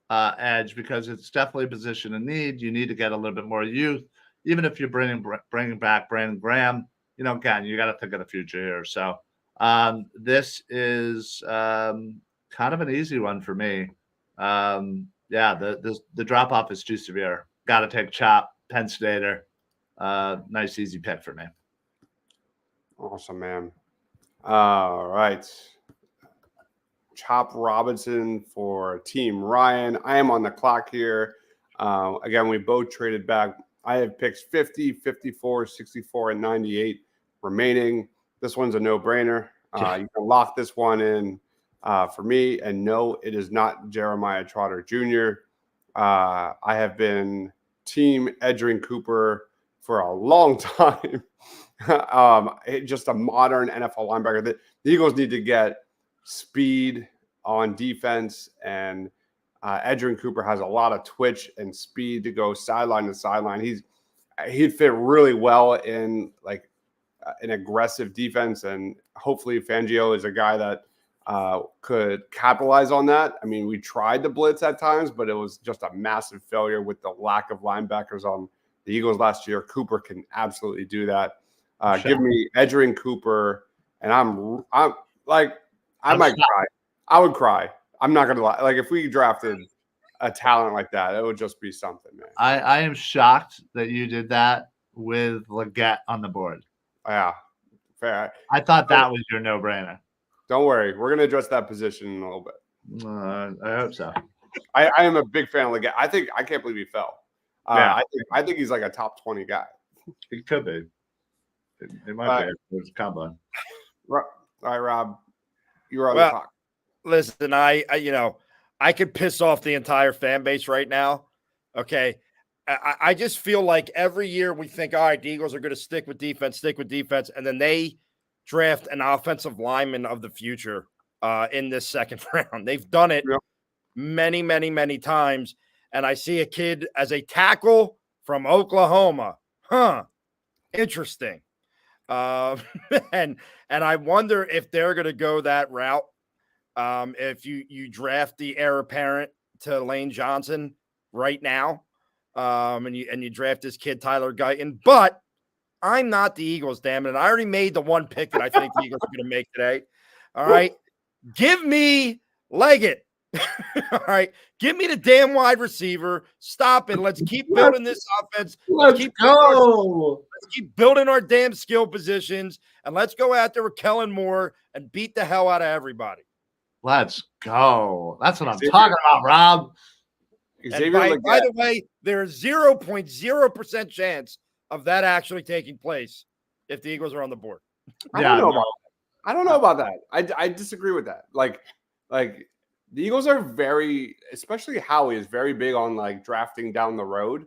edge because it's definitely a position in need. You need to get a little bit more youth, even if you're bringing back Brandon Graham. Again, you got to think of the future here. So this is kind of an easy one for me. Yeah, the drop off is too severe. Got to take Chop, Penn Stater. Nice easy pick for me. Awesome, man. All right. Chop Robinson for Team Ryan. I am on the clock here. Again, we both traded back. I have picks 50, 54, 64, and 98 remaining. This one's a no-brainer. You can lock this one in for me. And no, it is not Jeremiah Trotter Jr. I have been Team Edgerrin Cooper for a long time. Just a modern NFL linebacker. The Eagles need to get speed on defense, and Edgerrin Cooper has a lot of twitch and speed to go sideline to sideline. He'd fit really well in like an aggressive defense, and hopefully Fangio is a guy that could capitalize on that. I mean, we tried to blitz at times, but it was just a massive failure with the lack of linebackers on the Eagles last year. Cooper can absolutely do that. Give me Edgerrin Cooper, and I'm like, I might cry. I would cry. I'm not gonna lie. Like if we drafted a talent like that, it would just be something, man. I am shocked that you did that with Leggett on the board. Yeah, fair. I thought that was your no-brainer. Don't worry, we're gonna address that position in a little bit. I hope so. I am a big fan of Leggett. I can't believe he fell. Yeah. I think he's like a top 20 guy. He could be. It might be. It's combine. All right, Rob, you're on the clock. Listen, I could piss off the entire fan base right now. Okay. I just feel like every year we think, all right, the Eagles are going to stick with defense, and then they draft an offensive lineman of the future in this second round. They've done it many, many, many times. And I see a kid as a tackle from Oklahoma. Interesting. And I wonder if they're going to go that route. If you draft the heir apparent to Lane Johnson right now, and you draft this kid Tyler Guyton, but I'm not the Eagles, damn it. And I already made the one pick that I think the Eagles are going to make today. All right, give me Leggett. All right, give me the damn wide receiver. Stop it. Let's keep building this offense. Let's go. Let's keep building our damn skill positions, and let's go out there with Kellen Moore and beat the hell out of everybody. Let's go. That's what I'm talking about, Rob. By the way, there's 0.0% chance of that actually taking place if the Eagles are on the board. I don't know about that. I disagree with that. Like the Eagles are especially Howie is very big on like drafting down the road.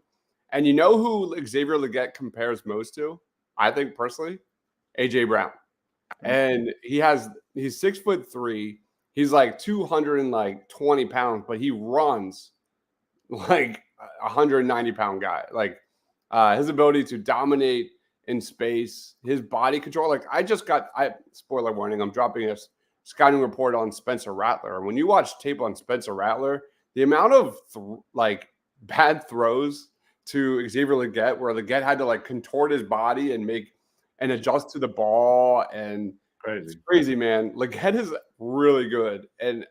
And you know who Xavier Leggett compares most to? I think personally, AJ Brown. And he's 6'3". He's like 220 pounds, but he runs like 190-pound guy. Like his ability to dominate in space, his body control. Like spoiler warning, I'm dropping a scouting report on Spencer Rattler. And when you watch tape on Spencer Rattler, the amount of bad throws to Xavier Leggett, where Leggett had to like contort his body and adjust to the ball, and it's crazy, man. Leggett is really good, and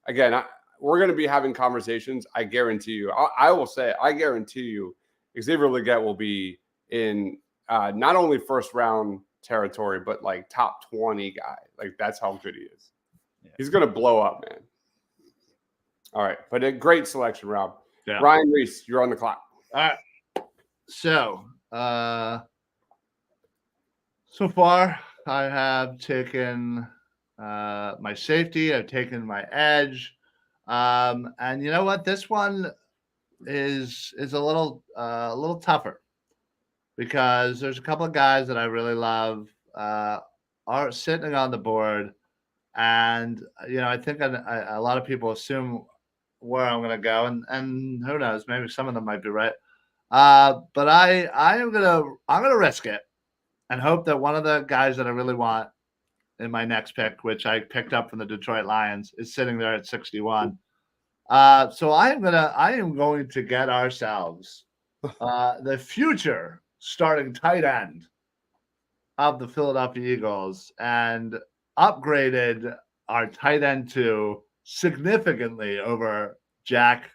we're going to be having conversations. I guarantee you. I guarantee you, Xavier Leggett will be in not only first round territory, but like top 20 guy. Like that's how good he is. Yeah. He's going to blow up, man. All right, but a great selection, Rob. Yeah. Ryan Reese, you're on the clock. All right. So, so far I have taken my safety. I've taken my edge. And you know what? This one is a little tougher because there's a couple of guys that I really love are sitting on the board, and I think a lot of people assume where I'm going to go, and who knows, maybe some of them might be right. But I'm gonna risk it and hope that one of the guys that I really want in my next pick, which I picked up from the Detroit Lions, is sitting there at 61. So I am going to get ourselves the future starting tight end of the Philadelphia Eagles and upgraded our tight end to significantly over Jack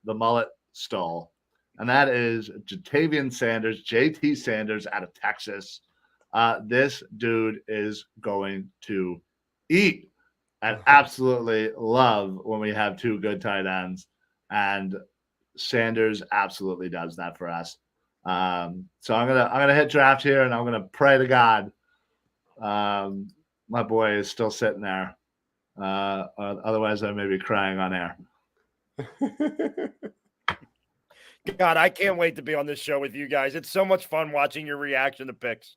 the Mullet Stoll. And that is Jatavian Sanders, JT Sanders out of Texas. This dude is going to eat and absolutely love when we have two good tight ends. And Sanders absolutely does that for us. So I'm gonna hit draft here, and I'm gonna pray to God. My boy is still sitting there. Otherwise, I may be crying on air. God, I can't wait to be on this show with you guys. It's so much fun watching your reaction to picks.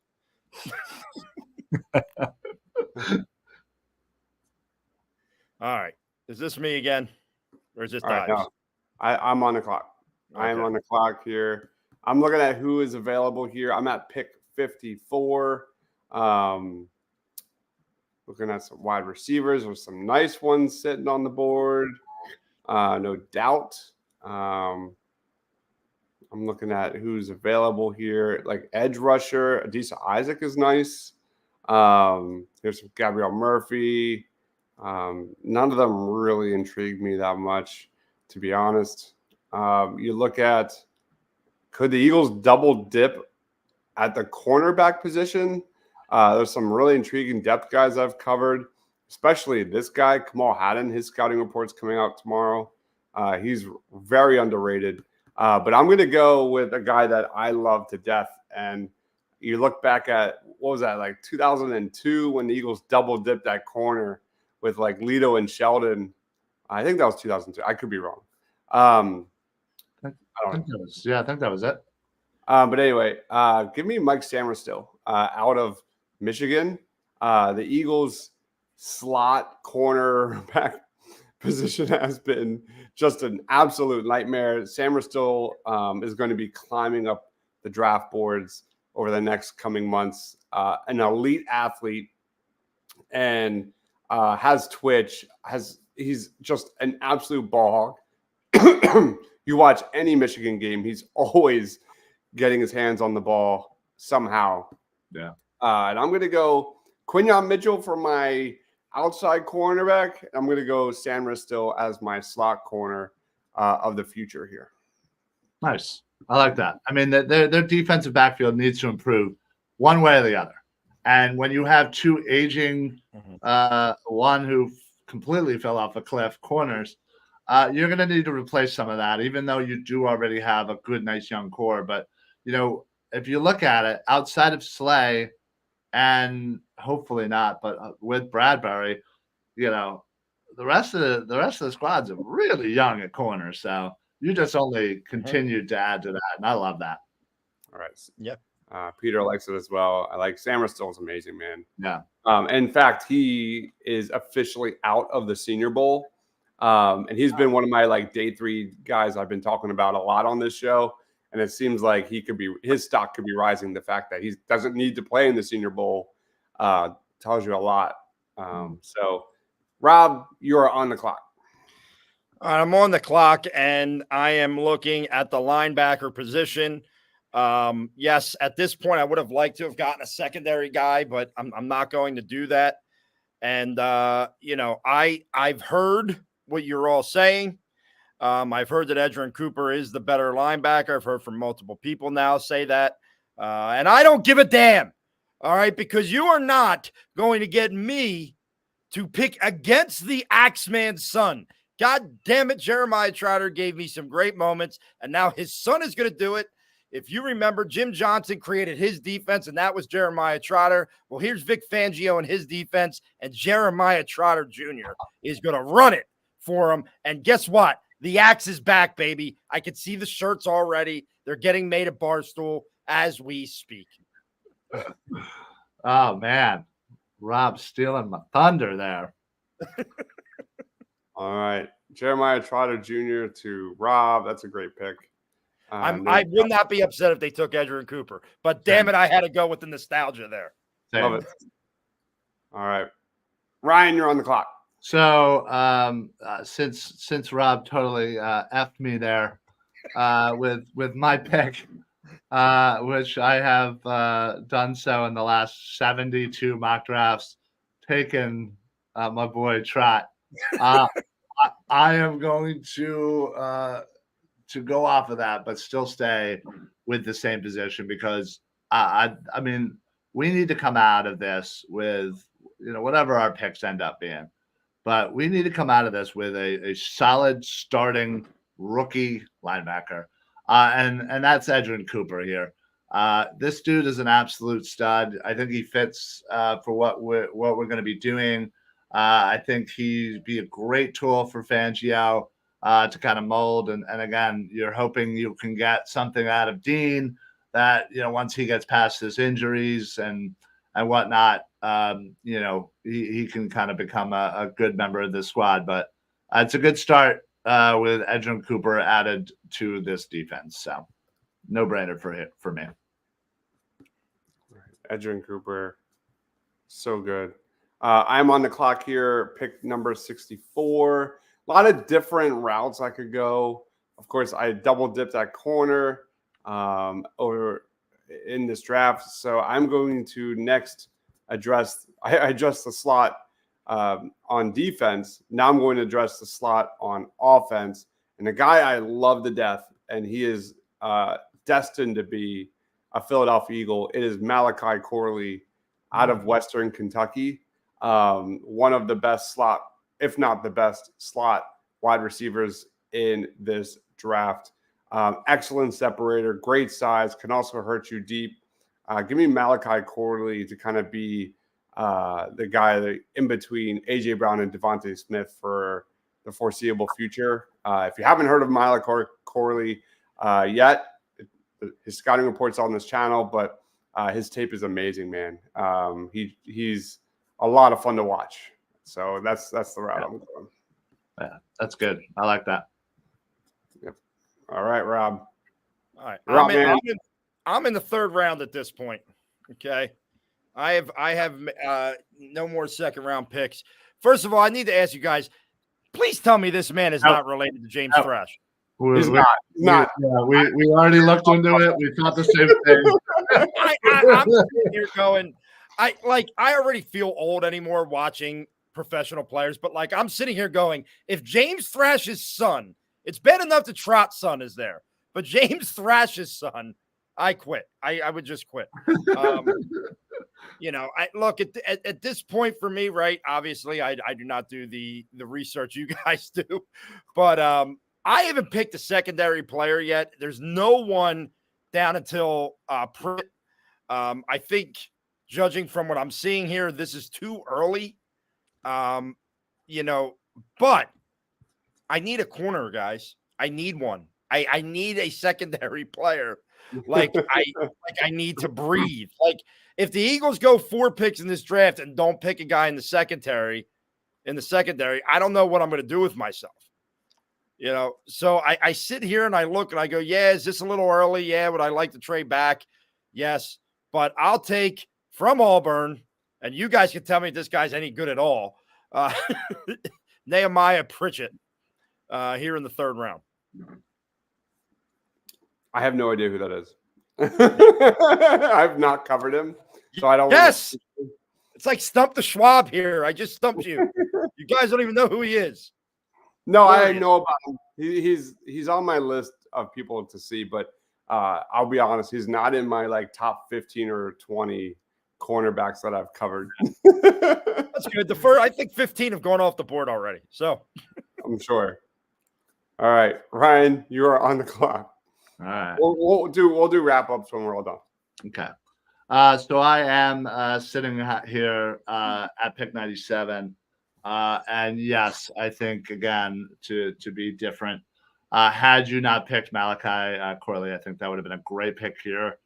All right. Is this me again? Or is this Dives? No. I'm on the clock. Okay. I am on the clock here. I'm looking at who is available here. I'm at pick 54. Looking at some wide receivers. There's some nice ones sitting on the board. No doubt. I'm looking at who's available here. Like edge rusher, Adisa Isaac is nice. There's some Gabrielle Murphy. None of them really intrigued me that much, to be honest. You look at, could the Eagles double dip at the cornerback position? There's some really intriguing depth guys I've covered, especially this guy, Kamal Haddon. His scouting report's coming out tomorrow. He's very underrated. But I'm going to go with a guy that I love to death. And you look back at, what was that, like 2002 when the Eagles double dipped that corner with like Lito and Sheldon. I think that was 2002. I could be wrong. I think that was it. But anyway, give me Mike Samerstill out of Michigan. The Eagles slot cornerback position has been just an absolute nightmare. Samerstill is going to be climbing up the draft boards over the next coming months. An elite athlete and has twitch. He's just an absolute ball hog. You watch any Michigan game, he's always getting his hands on the ball somehow. Yeah. And I'm going to go Quinyon Mitchell for my outside cornerback. I'm going to go Samerstill as my slot corner of the future here. Nice. I like that. I mean, their defensive backfield needs to improve one way or the other. And when you have two aging, one who completely fell off a cliff, corners, you're going to need to replace some of that, even though you do already have a good, nice young core. But, if you look at it, outside of Slay and hopefully not, but with Bradbury, the rest of the squads are really young at corners. So you just only continued to add to that. And I love that. All right. Yep. Peter likes it as well. I like Samerstill is amazing, man. Yeah. In fact, he is officially out of the Senior Bowl. And he's been one of my day 3 guys I've been talking about a lot on this show. And it seems like his stock could be rising. The fact that he doesn't need to play in the Senior Bowl tells you a lot. So, Rob, you're on the clock. I'm on the clock, and I am looking at the linebacker position. Yes, at this point, I would have liked to have gotten a secondary guy, but I'm not going to do that. And, I've heard what you're all saying. I've heard that Edgerrin Cooper is the better linebacker. I've heard from multiple people now say that. And I don't give a damn. All right. Because you are not going to get me to pick against the Axeman's son. God damn it. Jeremiah Trotter gave me some great moments, and now his son is going to do it. If you remember, Jim Johnson created his defense, and that was Jeremiah Trotter. Well, here's Vic Fangio and his defense, and Jeremiah Trotter Jr. is going to run it for him. And guess what? The Axe is back, baby. I can see the shirts already. They're getting made at Barstool as we speak. Oh, man. Rob stealing my thunder there. All right. Jeremiah Trotter Jr. to Rob. That's a great pick. I would not be upset if they took Edgerrin Cooper, but damn it, I had to go with the nostalgia there. Love it. All right. Ryan, you're on the clock. So since Rob totally effed me there with my pick, which I have done so in the last 72 mock drafts, taken my boy Trot. I am going to go off of that, but still stay with the same position because I mean we need to come out of this with whatever our picks end up being, but we need to come out of this with a solid starting rookie linebacker, and that's Edgerrin Cooper here. This dude is an absolute stud. I think he fits for what we're going to be doing. I think he'd be a great tool for Fangio to kind of mold. And again, you're hoping you can get something out of Dean that, once he gets past his injuries and whatnot, he can kind of become a good member of the squad. But it's a good start with Edgerrin Cooper added to this defense. So no brainer for me. Edgerrin Cooper, so good. I'm on the clock here, pick number 64. A lot of different routes I could go. Of course, I double dipped at corner over in this draft. So I'm going to next address the slot on defense. Now I'm going to address the slot on offense. And a guy I love to death, and he is destined to be a Philadelphia Eagle. It is Malachi Corley out of Western Kentucky. One of the best slot, if not the best slot wide receivers in this draft. Excellent separator, great size, can also hurt you deep. Give me Malachi Corley to kind of be the guy that in between A.J. Brown and Devontae Smith for the foreseeable future. If you haven't heard of Malachi Corley yet, his scouting report's on this channel, but his tape is amazing, man. He's a lot of fun to watch. So that's the route I'm going. Yeah, that's good. I like that. Yep. All right, Rob. All right. Rob, I'm in the third round at this point. Okay. I have no more second round picks. First of all, I need to ask you guys, please tell me this man is not related to James Thrash. He's not. Yeah, we already looked into it. We thought the same thing. I'm sitting here going, I already feel old anymore watching professional players, but I'm sitting here going, if James Thrash's son, it's bad enough that Trott's son is there, but James Thrash's son, I quit. I would just quit. I look at this point for me, right? Obviously, I do not do the research you guys do, but I haven't picked a secondary player yet. There's no one down until Pritt. I think, judging from what I'm seeing here, this is too early. But I need a corner, guys. I need one. I need a secondary player. I need to breathe. If the Eagles go 4 picks in this draft and don't pick a guy in the secondary, I don't know what I'm going to do with myself. So I sit here and I look and I go, yeah, is this a little early? Yeah, would I like to trade back? Yes, but I'll take from Auburn, and you guys can tell me if this guy's any good at all. Nehemiah Pritchett here in the third round. I have no idea who that is. I've not covered him, so I don't. Yes, it's like Stump the Schwab here. I just stumped you. You guys don't even know who he is. No, I know about him. He's on my list of people to see, but I'll be honest, he's not in my top 15 or 20 cornerbacks that I've covered. That's good. I think 15 have gone off the board already. So I'm sure. All right, Ryan, you are on the clock. All right. We'll do wrap ups when we're all done. Okay. So I am sitting here at pick 97. And yes, I think again to be different. Had you not picked Malachi Corley, I think that would have been a great pick here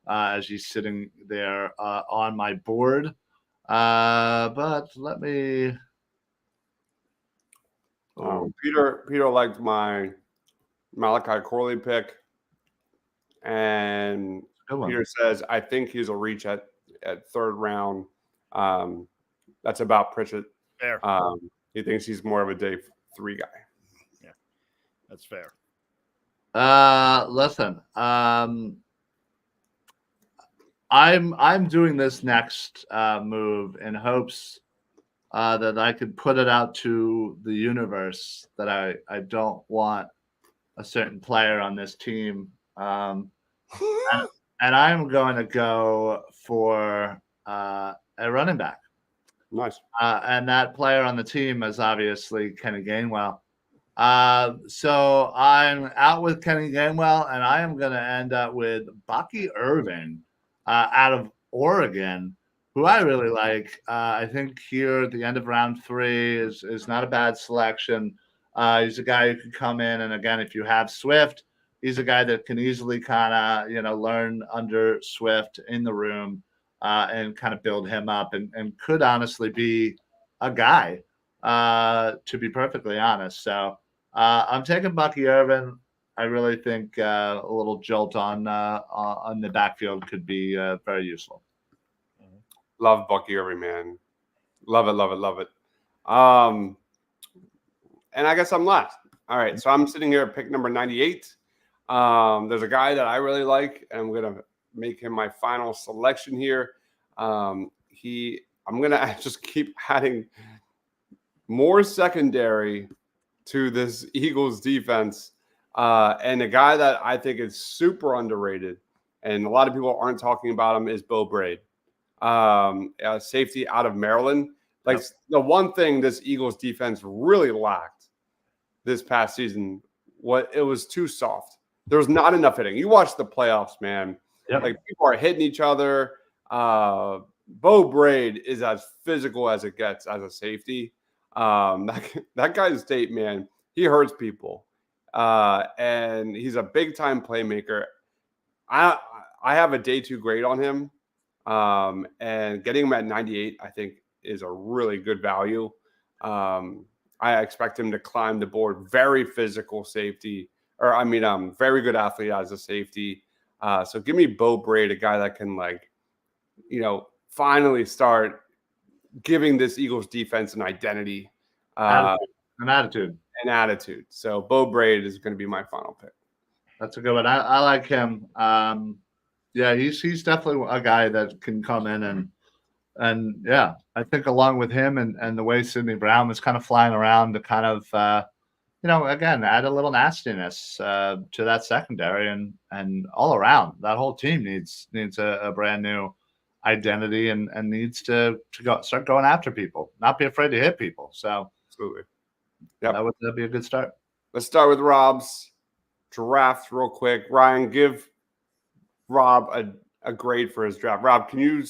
as he's sitting there on my board. But let me. Peter liked my Malachi Corley pick, and Peter says I think he's a reach at third round. That's about Pritchett. Fair. He thinks he's more of a day 3 guy. Yeah, that's fair. Listen, I'm doing this next move in hopes that I could put it out to the universe that I don't want a certain player on this team. And I'm going to go for a running back. Nice. And that player on the team is obviously Kenny Gainwell. So I'm out with Kenny Gainwell, and I am going to end up with Bucky Irvin out of Oregon, who I really like. I think here at the end of round 3 is not a bad selection. He's a guy who can come in, and again, if you have Swift, he's a guy that can easily kind of learn under Swift in the room and kind of build him up, and could honestly be a guy. To be perfectly honest, so I'm taking Bucky Irvin. I really think a little jolt on the backfield could be very useful. Love Bucky Irvin, man. Love it, love it, love it. And I guess I'm last. All right, so I'm sitting here at pick number 98. There's a guy that I really like, and I'm gonna make him my final selection here. I'm gonna just keep adding more secondary to this Eagles defense, and a guy that I think is super underrated, and a lot of people aren't talking about him, is Bo Braid, safety out of Maryland. Like, the one thing this Eagles defense really lacked this past season, it was too soft. There was not enough hitting. You watch the playoffs, man. Yep. Like, people are hitting each other. Bo Braid is as physical as it gets as a safety. That guy's state, man, he hurts people. And he's a big time playmaker. I have a day 2 grade on him. And getting him at 98, I think, is a really good value. I expect him to climb the board. Very physical safety, very good athlete as a safety. So give me Bo Braid, a guy that can, finally start giving this Eagles defense an identity, an attitude. So Bo Braid is going to be my final pick. That's a good one. I like him. Yeah, he's definitely a guy that can come in and yeah, I think along with him and the way Sidney Brown was kind of flying around to kind of again add a little nastiness to that secondary and all around that whole team needs a brand new identity and needs to start going after people, not be afraid to hit people. So absolutely, yeah, that'd be a good start. Let's start with Rob's draft real quick. Ryan, give Rob a grade for his draft. Rob, can you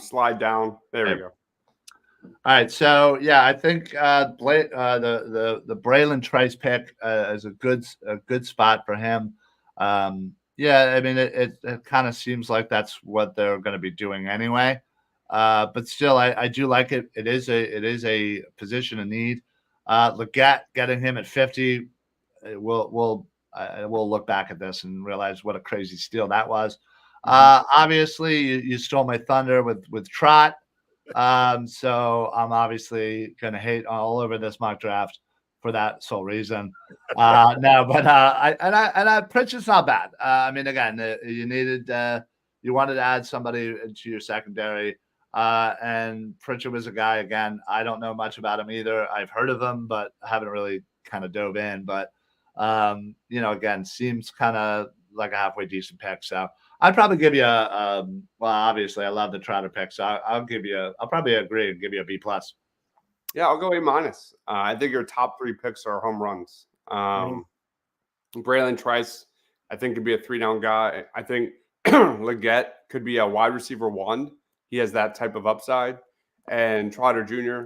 slide down? There we go. All right, so yeah, I think the Braylon Trice pick is a good spot for him. Yeah, I mean it kind of seems like that's what they're going to be doing anyway. But still, I do like it. It is a position of need. Leggett, getting him at 50, we'll look back at this and realize what a crazy steal that was. Obviously, you stole my thunder with Trot. So I'm obviously going to hate all over this mock draft for that sole reason. No, but Pritchard's not bad. I mean, again, you wanted to add somebody into your secondary, and Pritchard was a guy. Again, I don't know much about him either. I've heard of him, but I haven't really kind of dove in. But again, seems kind of like a halfway decent pick. So I'd probably give you well, obviously I love the Trotter pick, so I'll probably agree and give you a B+. Yeah, I'll go A-. I think your top 3 picks are home runs. Braylon Trice, I think, could be a 3-down guy. I think Leggett could be a wide receiver 1. He has that type of upside. And Trotter Jr.,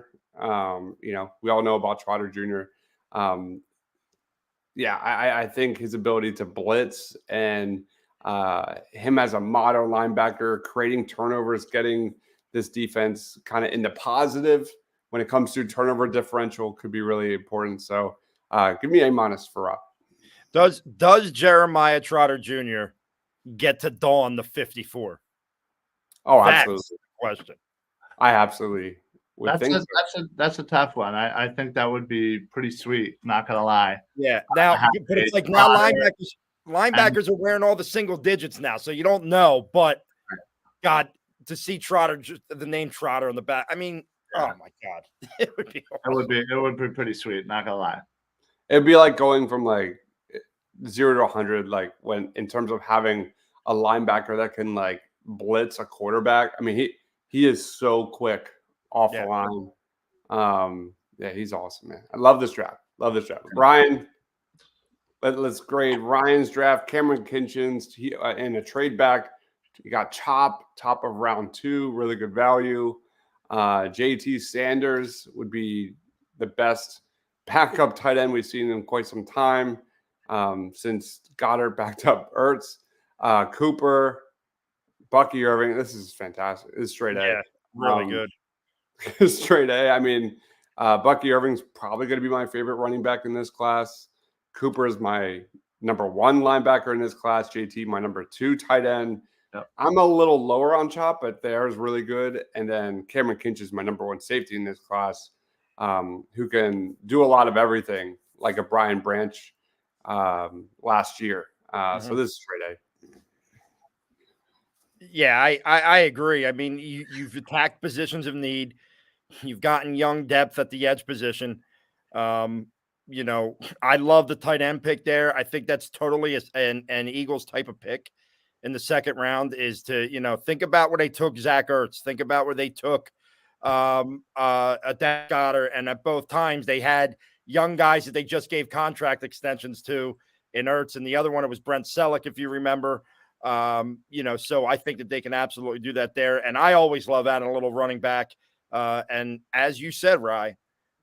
we all know about Trotter Jr. I think his ability to blitz and him as a modern linebacker, creating turnovers, getting this defense kind of in the positive when it comes to turnover differential could be really important. So give me A- for Rob. Does Jeremiah Trotter Jr. get to don the 54? Oh, That's absolutely. the question. I absolutely would think so. That's a tough one. I think that would be pretty sweet. Not gonna lie. Yeah. Now, but it's like now linebackers are wearing all the single digits now, so you don't know. But God, to see Trotter, just the name Trotter on the back. I mean, oh my God, it would be awesome. It would be pretty sweet. Not gonna lie. It'd be like going from like 0 to 100, like when in terms of having a linebacker that can like blitz a quarterback. I mean, he is so quick off the line. Yeah, he's awesome, man. I love this draft. Love this draft. Ryan, let's grade Ryan's draft. Cameron Kinchins in a trade back. You got Chop, top of round 2, really good value. JT Sanders would be the best backup tight end we've seen in quite some time, since Goddard backed up Ertz. Cooper, Bucky Irving. This is fantastic. This is straight A. Yeah, really good. Straight A. I mean, Bucky Irving's probably going to be my favorite running back in this class. Cooper is my number 1 linebacker in this class. JT, my number 2 tight end. Yep. I'm a little lower on Chop, but theirs really good. And then Cameron Kinch is my number 1 safety in this class, who can do a lot of everything, like a Brian Branch last year. So this is straight A. Yeah, I agree. I mean, you've attacked positions of need. You've gotten young depth at the edge position. You know, I love the tight end pick there. I think that's totally an Eagles type of pick in the second round, is to, you know, think about where they took Zach Ertz. Think about where they took Dan Goddard. And at both times they had young guys that they just gave contract extensions to in Ertz. And the other one, it was Brent Selleck, if you remember. You know, so I think that they can absolutely do that there. And I always love adding a little running back. And as you said, Rye,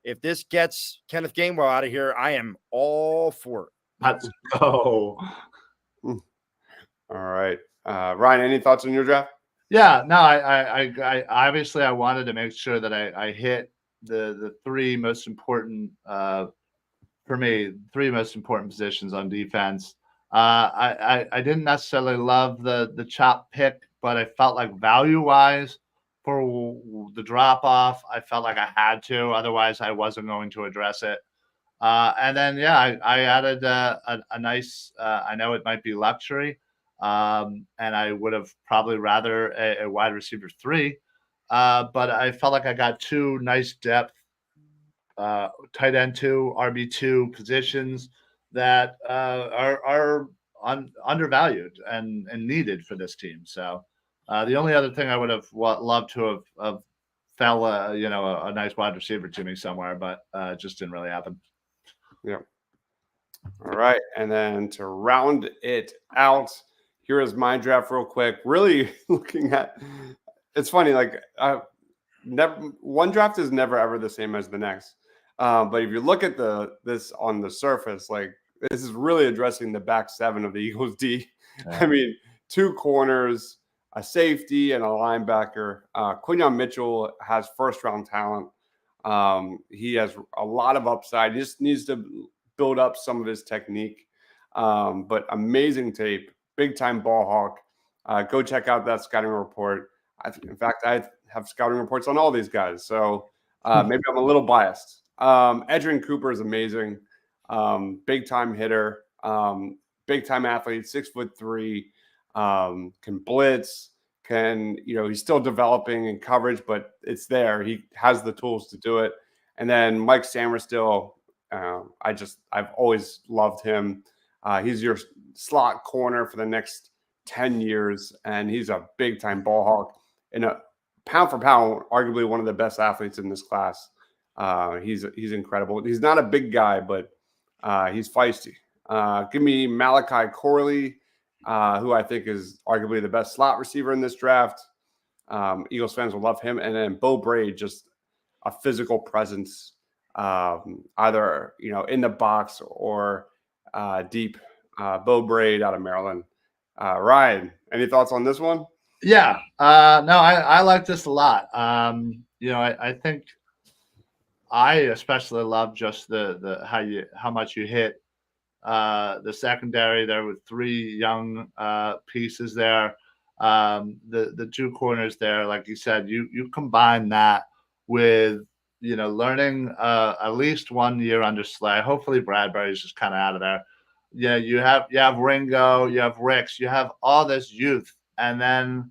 if this gets Kenneth Gainwell out of here, I am all for it. Let's go. All right. Ryan, any thoughts on your draft? Yeah, no, I obviously I wanted to make sure that I hit the 3 most important for me, 3 most important positions on defense. I didn't necessarily love the Chop pick, but I felt like value-wise for the drop-off, I felt like I had to. Otherwise, I wasn't going to address it. And then, yeah, I added a nice, I know it might be luxury, and I would have probably rather a wide receiver 3, but I felt like I got 2 nice depth tight end 2, RB2 positions that are undervalued and needed for this team. So the only other thing I would have loved to have fell, you know, a nice wide receiver to me somewhere, but it just didn't really happen. Yeah. All right. And then to round it out, here is my draft real quick. Really looking at, it's funny, like one draft is never ever the same as the next. But if you look at this on the surface, like this is really addressing the back 7 of the Eagles D. Yeah. I mean, 2 corners, a safety, and a linebacker. Quinyon Mitchell has first-round talent. He has a lot of upside. He just needs to build up some of his technique. But amazing tape, big-time ball hawk. Go check out that scouting report. In fact, I have scouting reports on all these guys, so maybe I'm a little biased. Edgerrin Cooper is amazing. Big-time hitter, big-time athlete, 6'3", can blitz, he's still developing in coverage, but it's there. He has the tools to do it. And then Mike Samerstill, I've always loved him. He's your slot corner for the next 10 years, and he's a big-time ball hawk. And pound for pound, arguably one of the best athletes in this class. He's incredible. He's not a big guy, but he's feisty. Give me Malachi Corley, who I think is arguably the best slot receiver in this draft. Eagles fans will love him. And then Bo Braid, just a physical presence, either in the box or deep. Bo Braid out of Maryland. Ryan, any thoughts on this one? Yeah, no, I like this a lot. I think I especially love just the how much you hit the secondary there with 3 young pieces there. The 2 corners there, like you said, you combine that with learning at least 1 year under Slay. Hopefully Bradbury's just kind of out of there. Yeah, you have Ringo, you have Ricks, you have all this youth, and then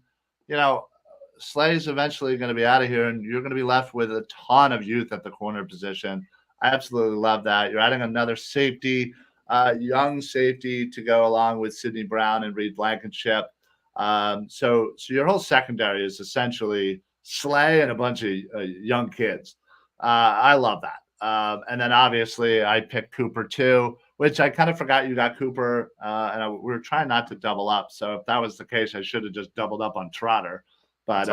Slay's eventually going to be out of here, and you're going to be left with a ton of youth at the corner position. I absolutely love that. You're adding another safety, young safety to go along with Sidney Brown and Reed Blankenship. So your whole secondary is essentially Slay and a bunch of young kids. I love that. And then obviously I picked Cooper too, which I kind of forgot you got Cooper, and we were trying not to double up. So if that was the case, I should have just doubled up on Trotter. But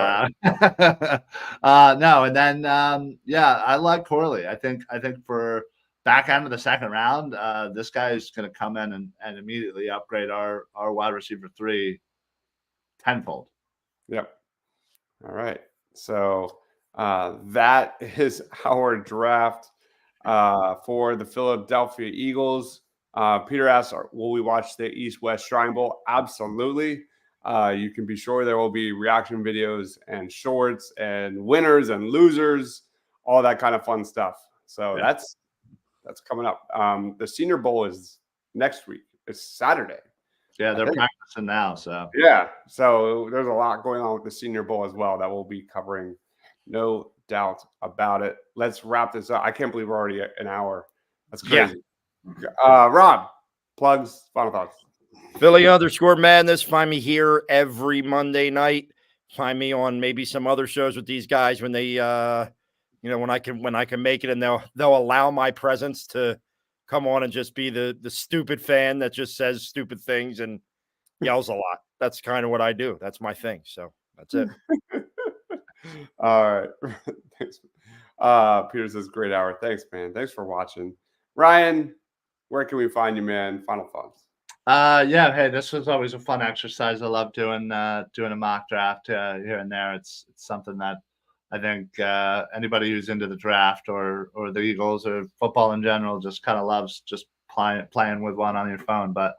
no, and then I like Corley. I think for back end of the second round, this guy is going to come in and immediately upgrade our wide receiver 3 tenfold. Yep. All right. So that is our draft for the Philadelphia Eagles. Peter asks, will we watch the East-West Shrine Bowl? Absolutely. You can be sure there will be reaction videos and shorts and winners and losers, all that kind of fun stuff. So that's coming up. The Senior Bowl is next week. It's Saturday. Yeah, they're practicing now. So there's a lot going on with the Senior Bowl as well that we'll be covering. No doubt about it. Let's wrap this up. I can't believe we're already at an hour. That's crazy. Yeah. Rob, plugs, final thoughts. Philly_madness. Find me here every Monday night. Find me on maybe some other shows with these guys when they, when I can make it, and they'll allow my presence to come on and just be the stupid fan that just says stupid things and yells a lot. That's kind of what I do. That's my thing. So that's it. All right. Thanks. Peter says, great hour. Thanks, man. Thanks for watching. Ryan, where can we find you, man? Final thoughts. Hey, this was always a fun exercise. I love doing a mock draft here and there. It's something that I think anybody who's into the draft or the Eagles or football in general just kind of loves just playing with one on your phone. But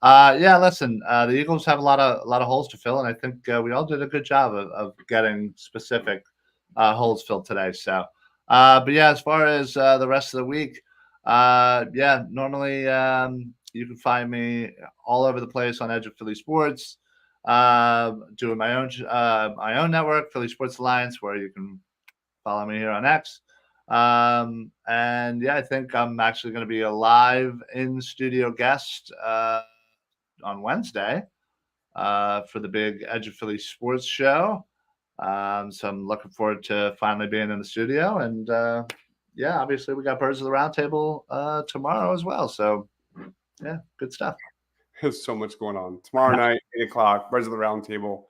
listen, the Eagles have a lot of holes to fill, and I think we all did a good job of getting specific holes filled today. So, as far as the rest of the week, normally you can find me all over the place on Edge of Philly Sports, doing my own network, Philly Sports Alliance, where you can follow me here on X. I think I'm actually going to be a live in studio guest on Wednesday for the big Edge of Philly Sports show. So I'm looking forward to finally being in the studio. And obviously we got Birds of the Round Table tomorrow as well. So good stuff. There's so much going on. Tomorrow night, 8 o'clock, Birds of the Round Table.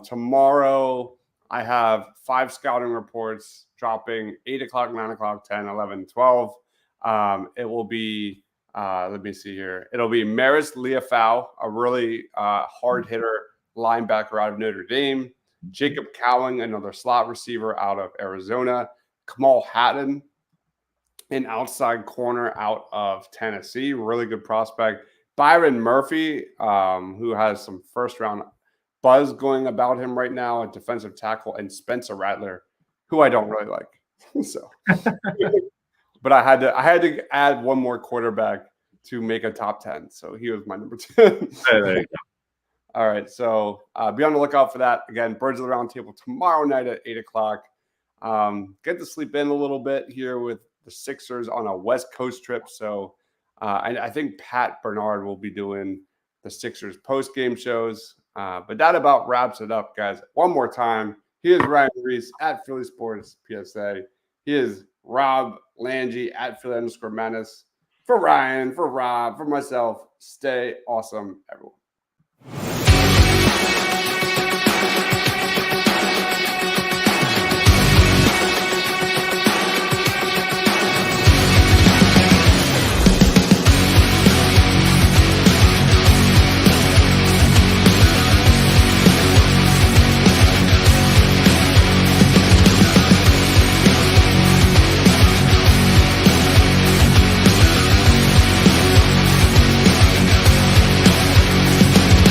Tomorrow I have 5 scouting reports dropping 8 o'clock, 9 o'clock, 10, 11, 12. It will be let me see here. It'll be Maris Leafau, a really hard hitter linebacker out of Notre Dame. Jacob Cowling, another slot receiver out of Arizona. Kamal Hatton, an outside corner out of Tennessee. Really good prospect. Byron Murphy, who has some first-round buzz going about him right now, a defensive tackle, and Spencer Rattler, who I don't really like. So, but I had to add one more quarterback to make a top 10. So he was my number 10. There you go. All right. So be on the lookout for that. Again, Birds of the Round Table tomorrow night at 8 o'clock. Get to sleep in a little bit here with the Sixers on a West Coast trip. So I think Pat Bernard will be doing the Sixers post-game shows. But that about wraps it up, guys. One more time. He is Ryan Reese at Philly Sports PSA. He is Rob Lange at Philly_Madness. For Ryan, for Rob, for myself, stay awesome, everyone.